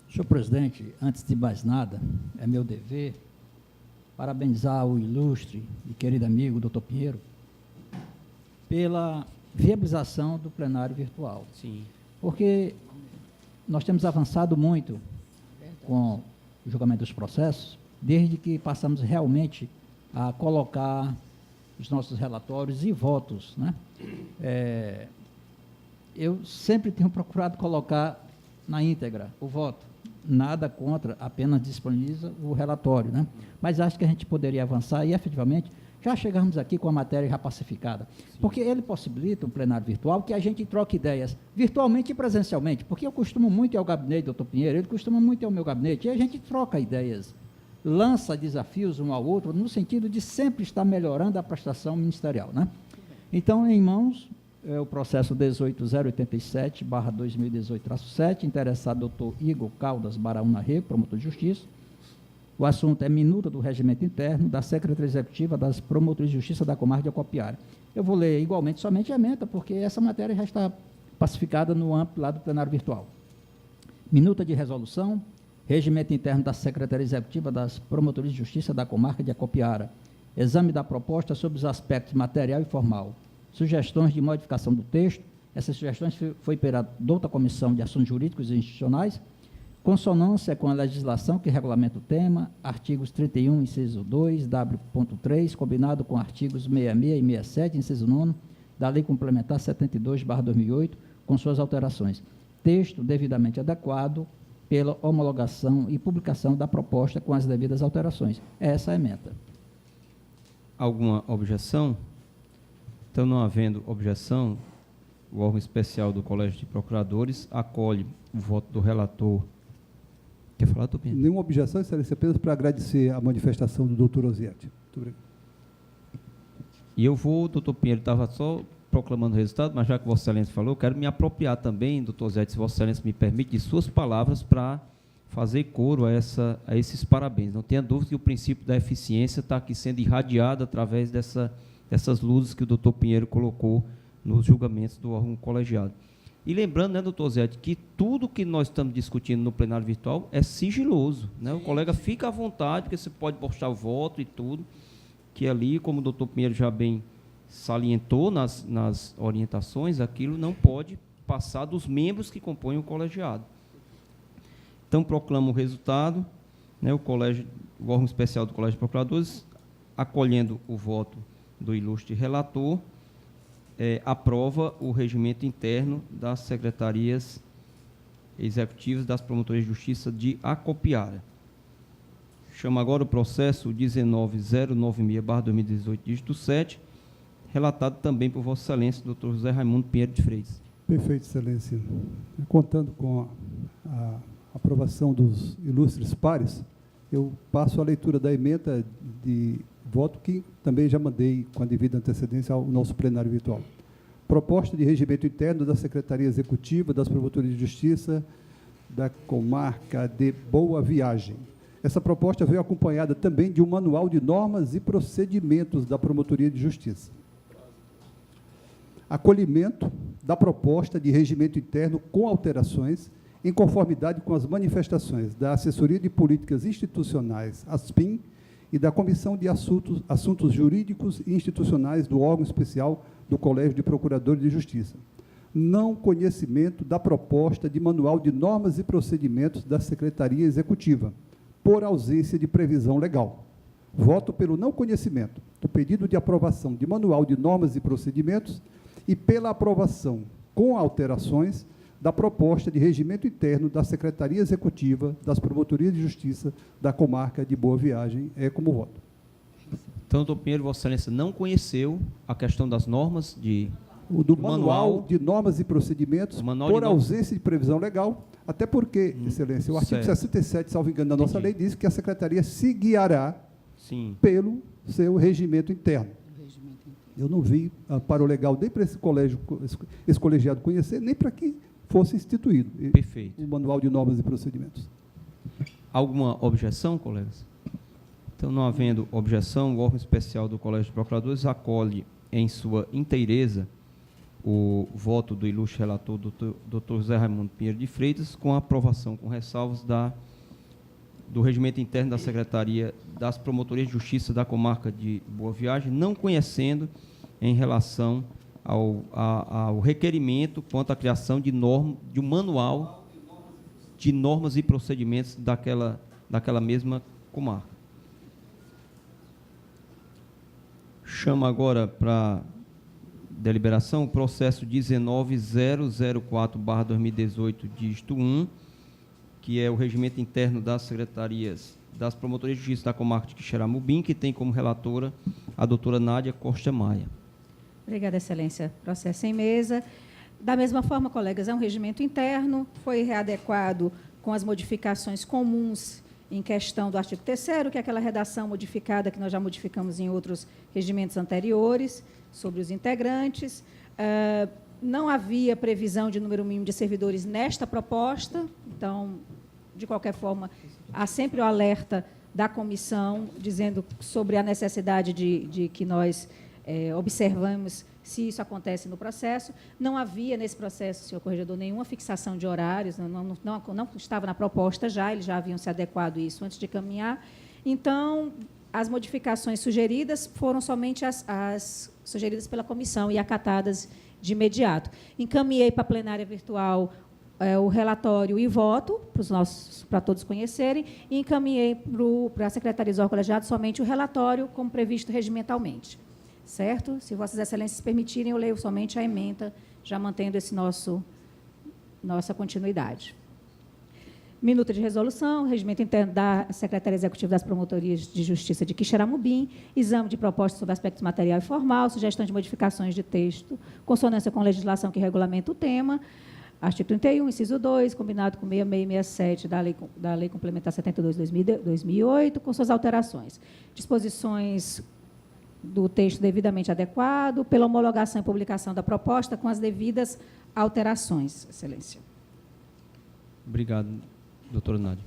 Senhor presidente, antes de mais nada, é meu dever parabenizar o ilustre e querido amigo, doutor Pinheiro, pela viabilização do plenário virtual. Sim. Porque nós temos avançado muito com o julgamento dos processos, desde que passamos realmente a colocar os nossos relatórios e votos, né? Eu sempre tenho procurado colocar na íntegra o voto. Nada contra, apenas disponibiliza o relatório, né? Mas acho que a gente poderia avançar e, efetivamente, já chegamos aqui com a matéria já pacificada. Sim. Porque ele possibilita um plenário virtual que a gente troque ideias virtualmente e presencialmente, porque eu costumo muito ir ao gabinete, doutor Pinheiro, ele costuma muito ir ao meu gabinete, e a gente troca ideias, lança desafios um ao outro, no sentido de sempre estar melhorando a prestação ministerial, né? Então, em mãos, o processo 18.087/2018-7, interessado doutor Igor Caldas Baraúna Rego, promotor de justiça. O assunto é minuta do regimento interno da Secretaria Executiva das Promotorias de Justiça da Comarca de Acopiara. Eu vou ler igualmente somente a ementa, porque essa matéria já está pacificada no âmbito lá do plenário virtual. Minuta de resolução, regimento interno da Secretaria Executiva das Promotorias de Justiça da Comarca de Acopiara. Exame da proposta sobre os aspectos material e formal. Sugestões de modificação do texto. Essas sugestões foi pela douta Comissão de Assuntos Jurídicos e Institucionais, consonância com a legislação que regulamenta o tema, artigos 31, inciso 2, W.3, combinado com artigos 66 e 67, inciso 9, da Lei Complementar 72/2008, com suas alterações. Texto devidamente adequado pela homologação e publicação da proposta com as devidas alterações. Essa é a ementa. Alguma objeção? Então, não havendo objeção, o órgão especial do Colégio de Procuradores acolhe o voto do relator. Quer falar, doutor Pinheiro? Nenhuma objeção, excelência, apenas para agradecer a manifestação do doutor Osiete. Muito obrigado. E eu vou, doutor Pinheiro estava só proclamando o resultado, mas já que Vossa Excelência falou, eu quero me apropriar também, doutor Osiete, se Vossa Excelência me permite, de suas palavras para fazer coro a esses parabéns. Não tenha dúvida que o princípio da eficiência está aqui sendo irradiado através dessas luzes que o doutor Pinheiro colocou nos julgamentos do órgão colegiado. E lembrando, né, doutor Zete, que tudo que nós estamos discutindo no plenário virtual é sigiloso, né? O colega fica à vontade, porque você pode postar o voto e tudo, que ali, como o doutor Pinheiro já bem salientou nas orientações, aquilo não pode passar dos membros que compõem o colegiado. Então, proclamo o resultado, né, o órgão especial do Colégio de Procuradores, acolhendo o voto do ilustre relator, aprova o regimento interno das secretarias executivas das promotorias de justiça de Acopiara. Chamo agora o processo 19.096/2018, dígito 7, relatado também por Vossa Excelência, doutor José Raimundo Pinheiro de Freitas. Perfeito, Excelência. Contando com a aprovação dos ilustres pares, eu passo a leitura da ementa de voto que também já mandei com a devida antecedência ao nosso plenário virtual. Proposta de regimento interno da Secretaria Executiva das Promotorias de Justiça da Comarca de Boa Viagem. Essa proposta veio acompanhada também de um manual de normas e procedimentos da Promotoria de Justiça. acolhimento da proposta de regimento interno com alterações, em conformidade com as manifestações da Assessoria de Políticas Institucionais, ASPIM, e da Comissão de Assuntos Jurídicos e Institucionais do órgão especial do Colégio de Procuradores de Justiça. Não conhecimento da proposta de manual de normas e procedimentos da Secretaria Executiva, por ausência de previsão legal. Voto pelo não conhecimento do pedido de aprovação de manual de normas e procedimentos e pela aprovação, com alterações, da proposta de regimento interno da Secretaria Executiva das Promotorias de Justiça da Comarca de Boa Viagem. É como voto. Então, doutor Pinheiro, Vossa Excelência não conheceu a questão das normas de... O do manual de normas e procedimentos, por ausência de previsão legal, até porque, Excelência, o artigo 67, salvo engano, da nossa lei, diz que a Secretaria se guiará pelo seu regimento interno. Eu não vi para o legal nem para esse colegiado conhecer, nem para que fosse instituído o manual de normas e procedimentos. Alguma objeção, colegas? Então, não havendo objeção, o órgão especial do Colégio de Procuradores acolhe em sua inteireza o voto do ilustre relator, doutor José Raimundo Pinheiro de Freitas, com a aprovação com ressalvas do regimento interno da Secretaria das Promotorias de Justiça da Comarca de Boa Viagem, não conhecendo em relação ao requerimento quanto à criação de um manual de normas e procedimentos daquela mesma comarca. Chamo agora para deliberação o processo 19004/2018, dígito 1, que é o regimento interno das secretarias das Promotorias de Justiça da Comarca de Quixeramobim, que tem como relatora a doutora Nádia Costa Maia. Obrigada, Excelência. Processo em mesa. Da mesma forma, colegas, é um regimento interno, foi readequado com as modificações comuns em questão do artigo 3º, que é aquela redação modificada que nós já modificamos em outros regimentos anteriores, sobre os integrantes. Não havia previsão de número mínimo de servidores nesta proposta, então, de qualquer forma, há sempre o alerta da comissão, dizendo sobre a necessidade de que nós observamos se isso acontece no processo. Não havia nesse processo, senhor corregedor, nenhuma fixação de horários, não estava na proposta já, eles já haviam se adequado isso antes de caminhar. Então, as modificações sugeridas foram somente as sugeridas pela comissão e acatadas de imediato. Encaminhei para a plenária virtual o relatório e voto, para todos conhecerem, e encaminhei para a Secretaria dos órgãos colegiados somente o relatório, como previsto regimentalmente. Certo? Se Vossas Excelências permitirem, eu leio somente a ementa, já mantendo nossa continuidade. Minuta de resolução, regimento interno da Secretaria Executiva das Promotorias de Justiça de Quixeramobim, exame de propostas sobre aspectos material e formal, sugestão de modificações de texto, consonância com a legislação que regulamenta o tema, artigo 31, inciso 2, combinado com 6667 da Lei Complementar 72/2008, com suas alterações. Disposições do texto devidamente adequado, pela homologação e publicação da proposta com as devidas alterações, Excelência. Obrigado, doutora Nádia.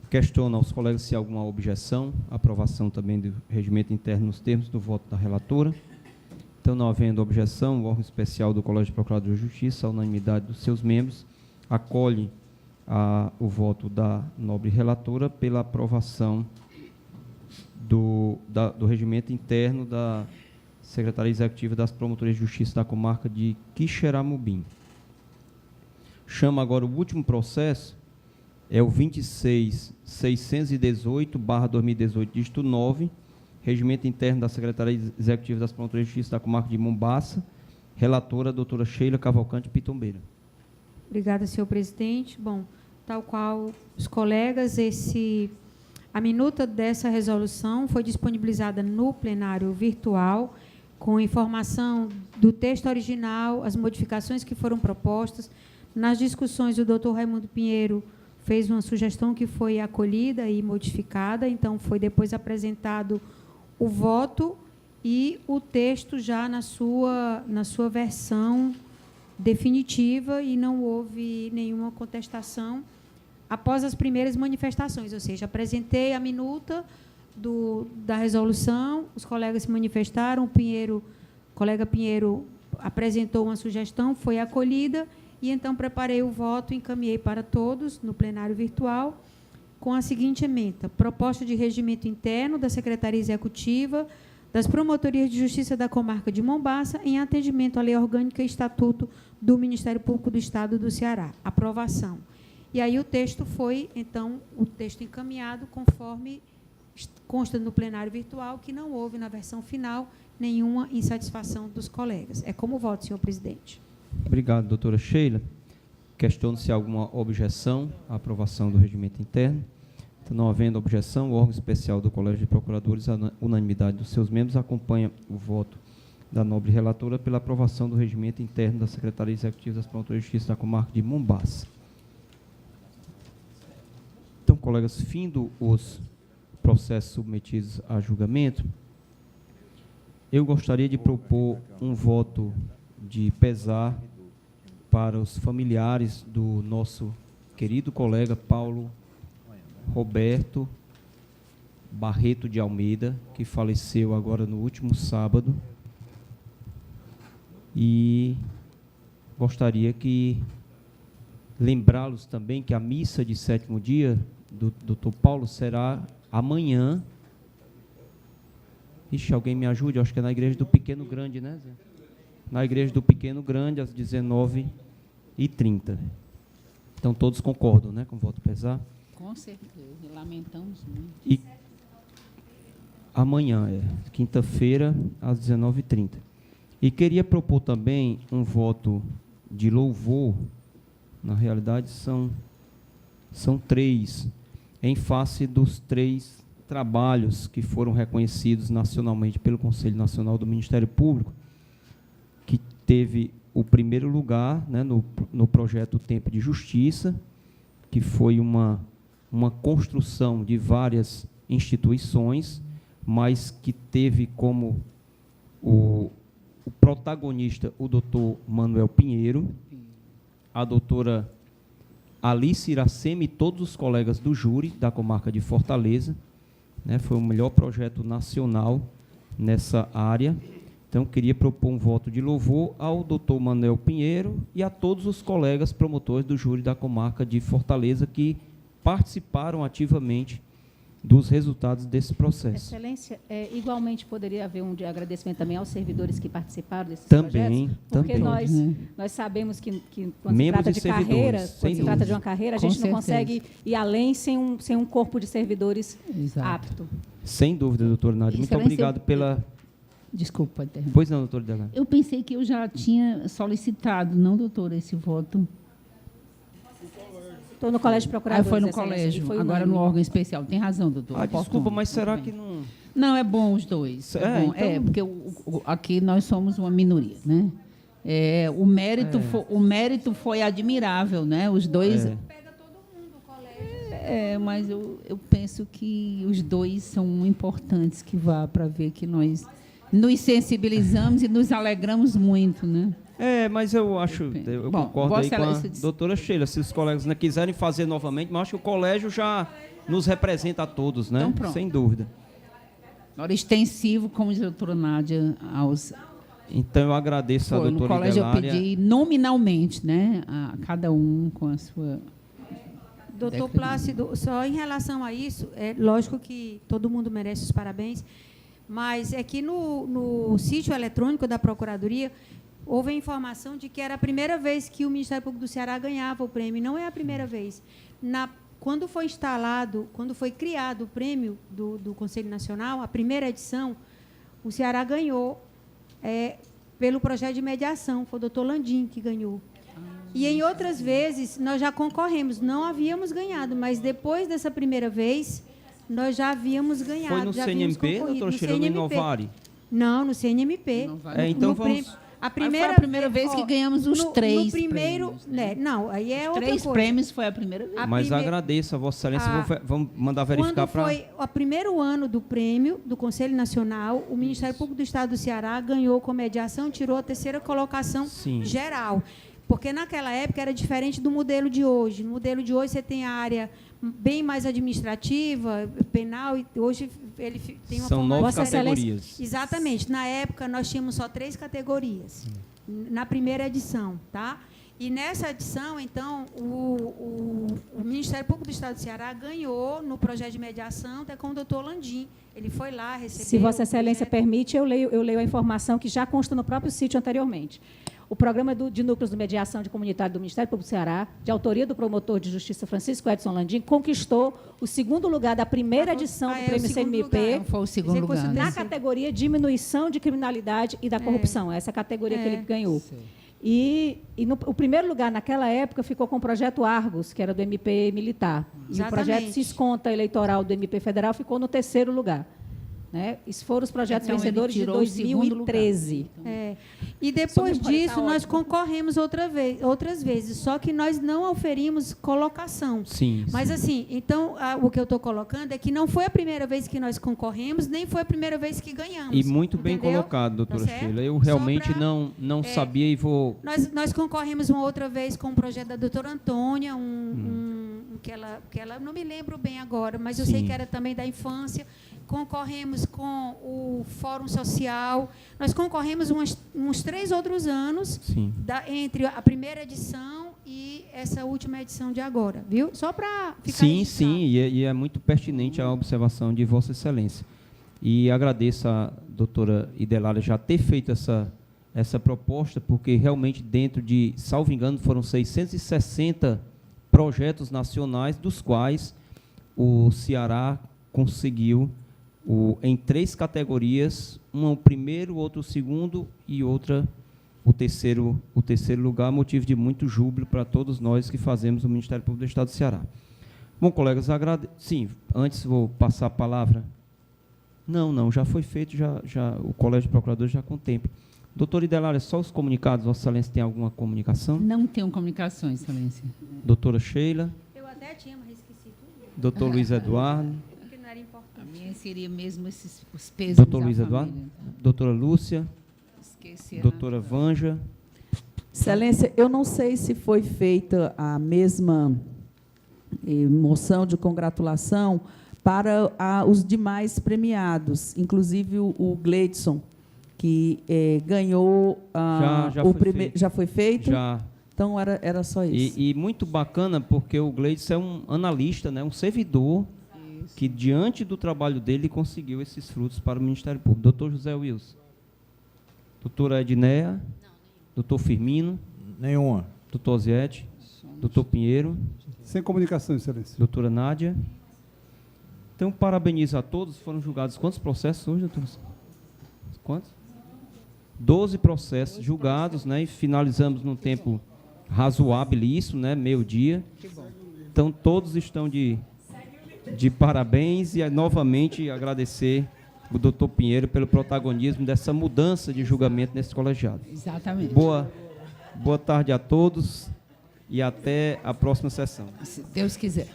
Questiono aos colegas se há alguma objeção à aprovação também do regimento interno nos termos do voto da relatora. Então, não havendo objeção, o órgão especial do Colégio de Procuradores de Justiça, a unanimidade dos seus membros, acolhe o voto da nobre relatora pela aprovação do regimento interno da Secretaria Executiva das Promotorias de Justiça da Comarca de Quixeramobim. Chamo agora o último processo, é o 26618/2018, dígito 9, regimento interno da Secretaria Executiva das Promotorias de Justiça da Comarca de Mombaça, relatora a doutora Sheila Cavalcante Pitombeira. Obrigada, senhor presidente. Bom, tal qual os colegas, a minuta dessa resolução foi disponibilizada no plenário virtual, com informação do texto original, as modificações que foram propostas. Nas discussões, o doutor Raimundo Pinheiro fez uma sugestão que foi acolhida e modificada, então foi depois apresentado o voto e o texto já na sua versão definitiva, e não houve nenhuma contestação após as primeiras manifestações, ou seja, apresentei a minuta da resolução, os colegas se manifestaram, o colega Pinheiro apresentou uma sugestão, foi acolhida, e então preparei o voto e encaminhei para todos no plenário virtual, com a seguinte ementa: proposta de regimento interno da Secretaria Executiva das Promotorias de Justiça da Comarca de Mombaça, em atendimento à Lei Orgânica e Estatuto do Ministério Público do Estado do Ceará. Aprovação. E aí o texto foi, então, o texto encaminhado conforme consta no plenário virtual, que não houve, na versão final, nenhuma insatisfação dos colegas. É como voto, senhor presidente. Obrigado, doutora Sheila. Questiono se há alguma objeção à aprovação do regimento interno. Então, não havendo objeção, o órgão especial do Colégio de Procuradores, a unanimidade dos seus membros, acompanha o voto da nobre relatora pela aprovação do regimento interno da Secretaria Executiva das Promotorias de Justiça da Comarca de Mombaça. Então, colegas, findo os processos submetidos a julgamento, eu gostaria de propor um voto de pesar para os familiares do nosso querido colega Paulo Roberto Barreto de Almeida, que faleceu agora no último sábado. E gostaria que lembrá-los também que a missa de 7º dia do Dr. Paulo será amanhã. Ixi, alguém me ajude, eu acho que é na igreja do Pequeno Grande, né, Zé? Na igreja do Pequeno Grande, às 19h30. Então, todos concordam, né, com o voto pesar? Com certeza, lamentamos muito. E amanhã, quinta-feira, às 19h30. E queria propor também um voto de louvor, na realidade são 3, em face dos 3 trabalhos que foram reconhecidos nacionalmente pelo Conselho Nacional do Ministério Público, que teve o primeiro lugar, né, no projeto Tempo de Justiça, que foi uma construção de várias instituições, mas que teve como o protagonista o doutor Manuel Pinheiro, a doutora Alice Iracema e todos os colegas do júri da comarca de Fortaleza, né, foi o melhor projeto nacional nessa área. Então, queria propor um voto de louvor ao doutor Manuel Pinheiro e a todos os colegas promotores do júri da comarca de Fortaleza que participaram ativamente dos resultados desse processo. Excelência, igualmente poderia haver um de agradecimento também aos servidores que participaram desses também, projetos, porque também. nós sabemos que quando se trata de carreira, quando se trata de uma carreira, a gente não consegue ir além sem um corpo de servidores apto. Sem dúvida, doutor Nádia. Muito obrigado pela... Desculpa, interromper. Pois não, doutor Delegado. Eu pensei que eu já tinha solicitado, não, doutor, esse voto. Estou no Colégio de Procuradores. Foi no colégio, foi agora no órgão especial. Tem razão, doutor. Desculpa, mas será que não... Não, é bom os dois. Bom. Então... porque aqui nós somos uma minoria, né? O mérito foi admirável, né? Os dois... Pega todo mundo, o colégio. Mas eu penso que os dois são importantes que vá para ver que nós nos sensibilizamos e nos alegramos muito, né? Mas eu acho, eu concordo aí com a doutora Sheila, se os colegas não quiserem fazer novamente, mas acho que o colégio já nos representa a todos, né? Então, pronto. Sem dúvida. Agora, extensivo, como diz a doutora Nádia, aos... Então, eu agradeço a doutora No colégio Delária. eu pedi nominalmente, né? A cada um com a sua... Doutor Plácido, só em relação a isso, é lógico que todo mundo merece os parabéns, mas é que no sítio eletrônico da Procuradoria houve a informação de que era a primeira vez que o Ministério Público do Ceará ganhava o prêmio. Não é a primeira vez. Quando foi instalado, quando foi criado o prêmio do Conselho Nacional, a primeira edição, o Ceará ganhou pelo projeto de mediação. Foi o doutor Landim que ganhou. E em outras vezes, nós já concorremos. Não havíamos ganhado, mas depois dessa primeira vez, nós já havíamos ganhado. Foi no CNMP, doutora Sheila, no Inovari? Não, no CNMP. Então vamos... Foi a primeira vez que ganhamos os 3 no primeiro, prêmios. Né? Não, aí é outra coisa. Os 3 prêmios foi a primeira vez. Mas agradeço a Vossa Excelência, vamos mandar verificar para... Quando foi o primeiro ano do prêmio do Conselho Nacional, o Ministério Público do Estado do Ceará ganhou com mediação, tirou a 3ª colocação geral. Porque naquela época era diferente do modelo de hoje. No modelo de hoje você tem a área bem mais administrativa, penal, e hoje ele tem uma São 9 categorias. Exatamente. Na época, nós tínhamos só 3 categorias. na primeira edição, tá? E nessa edição, então, o Ministério Público do Estado do Ceará ganhou no projeto de mediação, até com o doutor Landim. Ele foi lá, recebeu... Se Vossa Excelência permite, eu leio a informação que já consta no próprio sítio anteriormente. O Programa de Núcleos de Mediação de Comunitário do Ministério Público do Ceará, de autoria do promotor de justiça Francisco Edson Landim, conquistou o segundo lugar da primeira edição do Prêmio CNMP. Não foi o segundo lugar. Na categoria Diminuição de Criminalidade e da Corrupção. Essa é a categoria que ele ganhou. E o primeiro lugar, naquela época, ficou com o projeto Argos, que era do MP militar. Exatamente. E o projeto Cisconta eleitoral do MP federal ficou no terceiro lugar. Né? Esses foram os projetos Então, vencedores de 2013. E depois disso, nós concorremos outras vezes, só que nós não auferimos colocação. Sim. Mas, assim, então, o que eu estou colocando é que não foi a primeira vez que nós concorremos, nem foi a primeira vez que ganhamos. E muito bem colocado, doutora Sheila. Eu realmente não sabia e vou... Nós concorremos uma outra vez com o projeto da doutora Antônia, que ela não me lembro bem agora, mas eu sei que era também da infância. Concorremos com o Fórum Social. Nós concorremos uns 3 outros anos entre a primeira edição e essa última edição de agora, viu? Só para ficar registrado. E é muito pertinente a observação de Vossa Excelência. E agradeço a doutora Idelária já ter feito essa proposta, porque realmente dentro de, salvo engano, foram 660 projetos nacionais, dos quais o Ceará conseguiu em 3 categorias, uma o primeiro, outro o segundo e outra o terceiro lugar, motivo de muito júbilo para todos nós que fazemos o Ministério Público do Estado do Ceará. Bom, colegas, sim, antes vou passar a palavra. Não, já foi feito, já o Colégio de Procuradores já contempla. Doutora Idelária, só os comunicados, Vossa Excelência tem alguma comunicação? Não tenho comunicação, Excelência. Doutora Sheila? Eu até tinha, mas esqueci tudo. Doutor Luiz Eduardo? A minha seria mesmo os pesos. Doutor Luiz Eduardo? Doutora Lúcia? Esqueci. Doutora Vanja? Excelência, eu não sei se foi feita a mesma moção de congratulação para os demais premiados, inclusive o Gleidson, que ganhou o primeiro. Já foi feito? Já. Então, era só isso. E muito bacana, porque o Gleidson é um analista, né, um servidor, que, diante do trabalho dele, conseguiu esses frutos para o Ministério Público. Doutor José Wilson? Doutora Edneia? Doutor Firmino? Nenhuma. Doutor Oziete? Doutor Pinheiro? Sem comunicação, Excelência. Doutora Nádia? Então, parabenizo a todos. Foram julgados quantos processos hoje, doutora? Quantos? 12 processos julgados, né? E finalizamos num tempo razoável, né? Meio-dia. Então, todos estão de parabéns e, novamente, agradecer o doutor Pinheiro pelo protagonismo dessa mudança de julgamento nesse colegiado. Exatamente. Boa tarde a todos e até a próxima sessão. Se Deus quiser.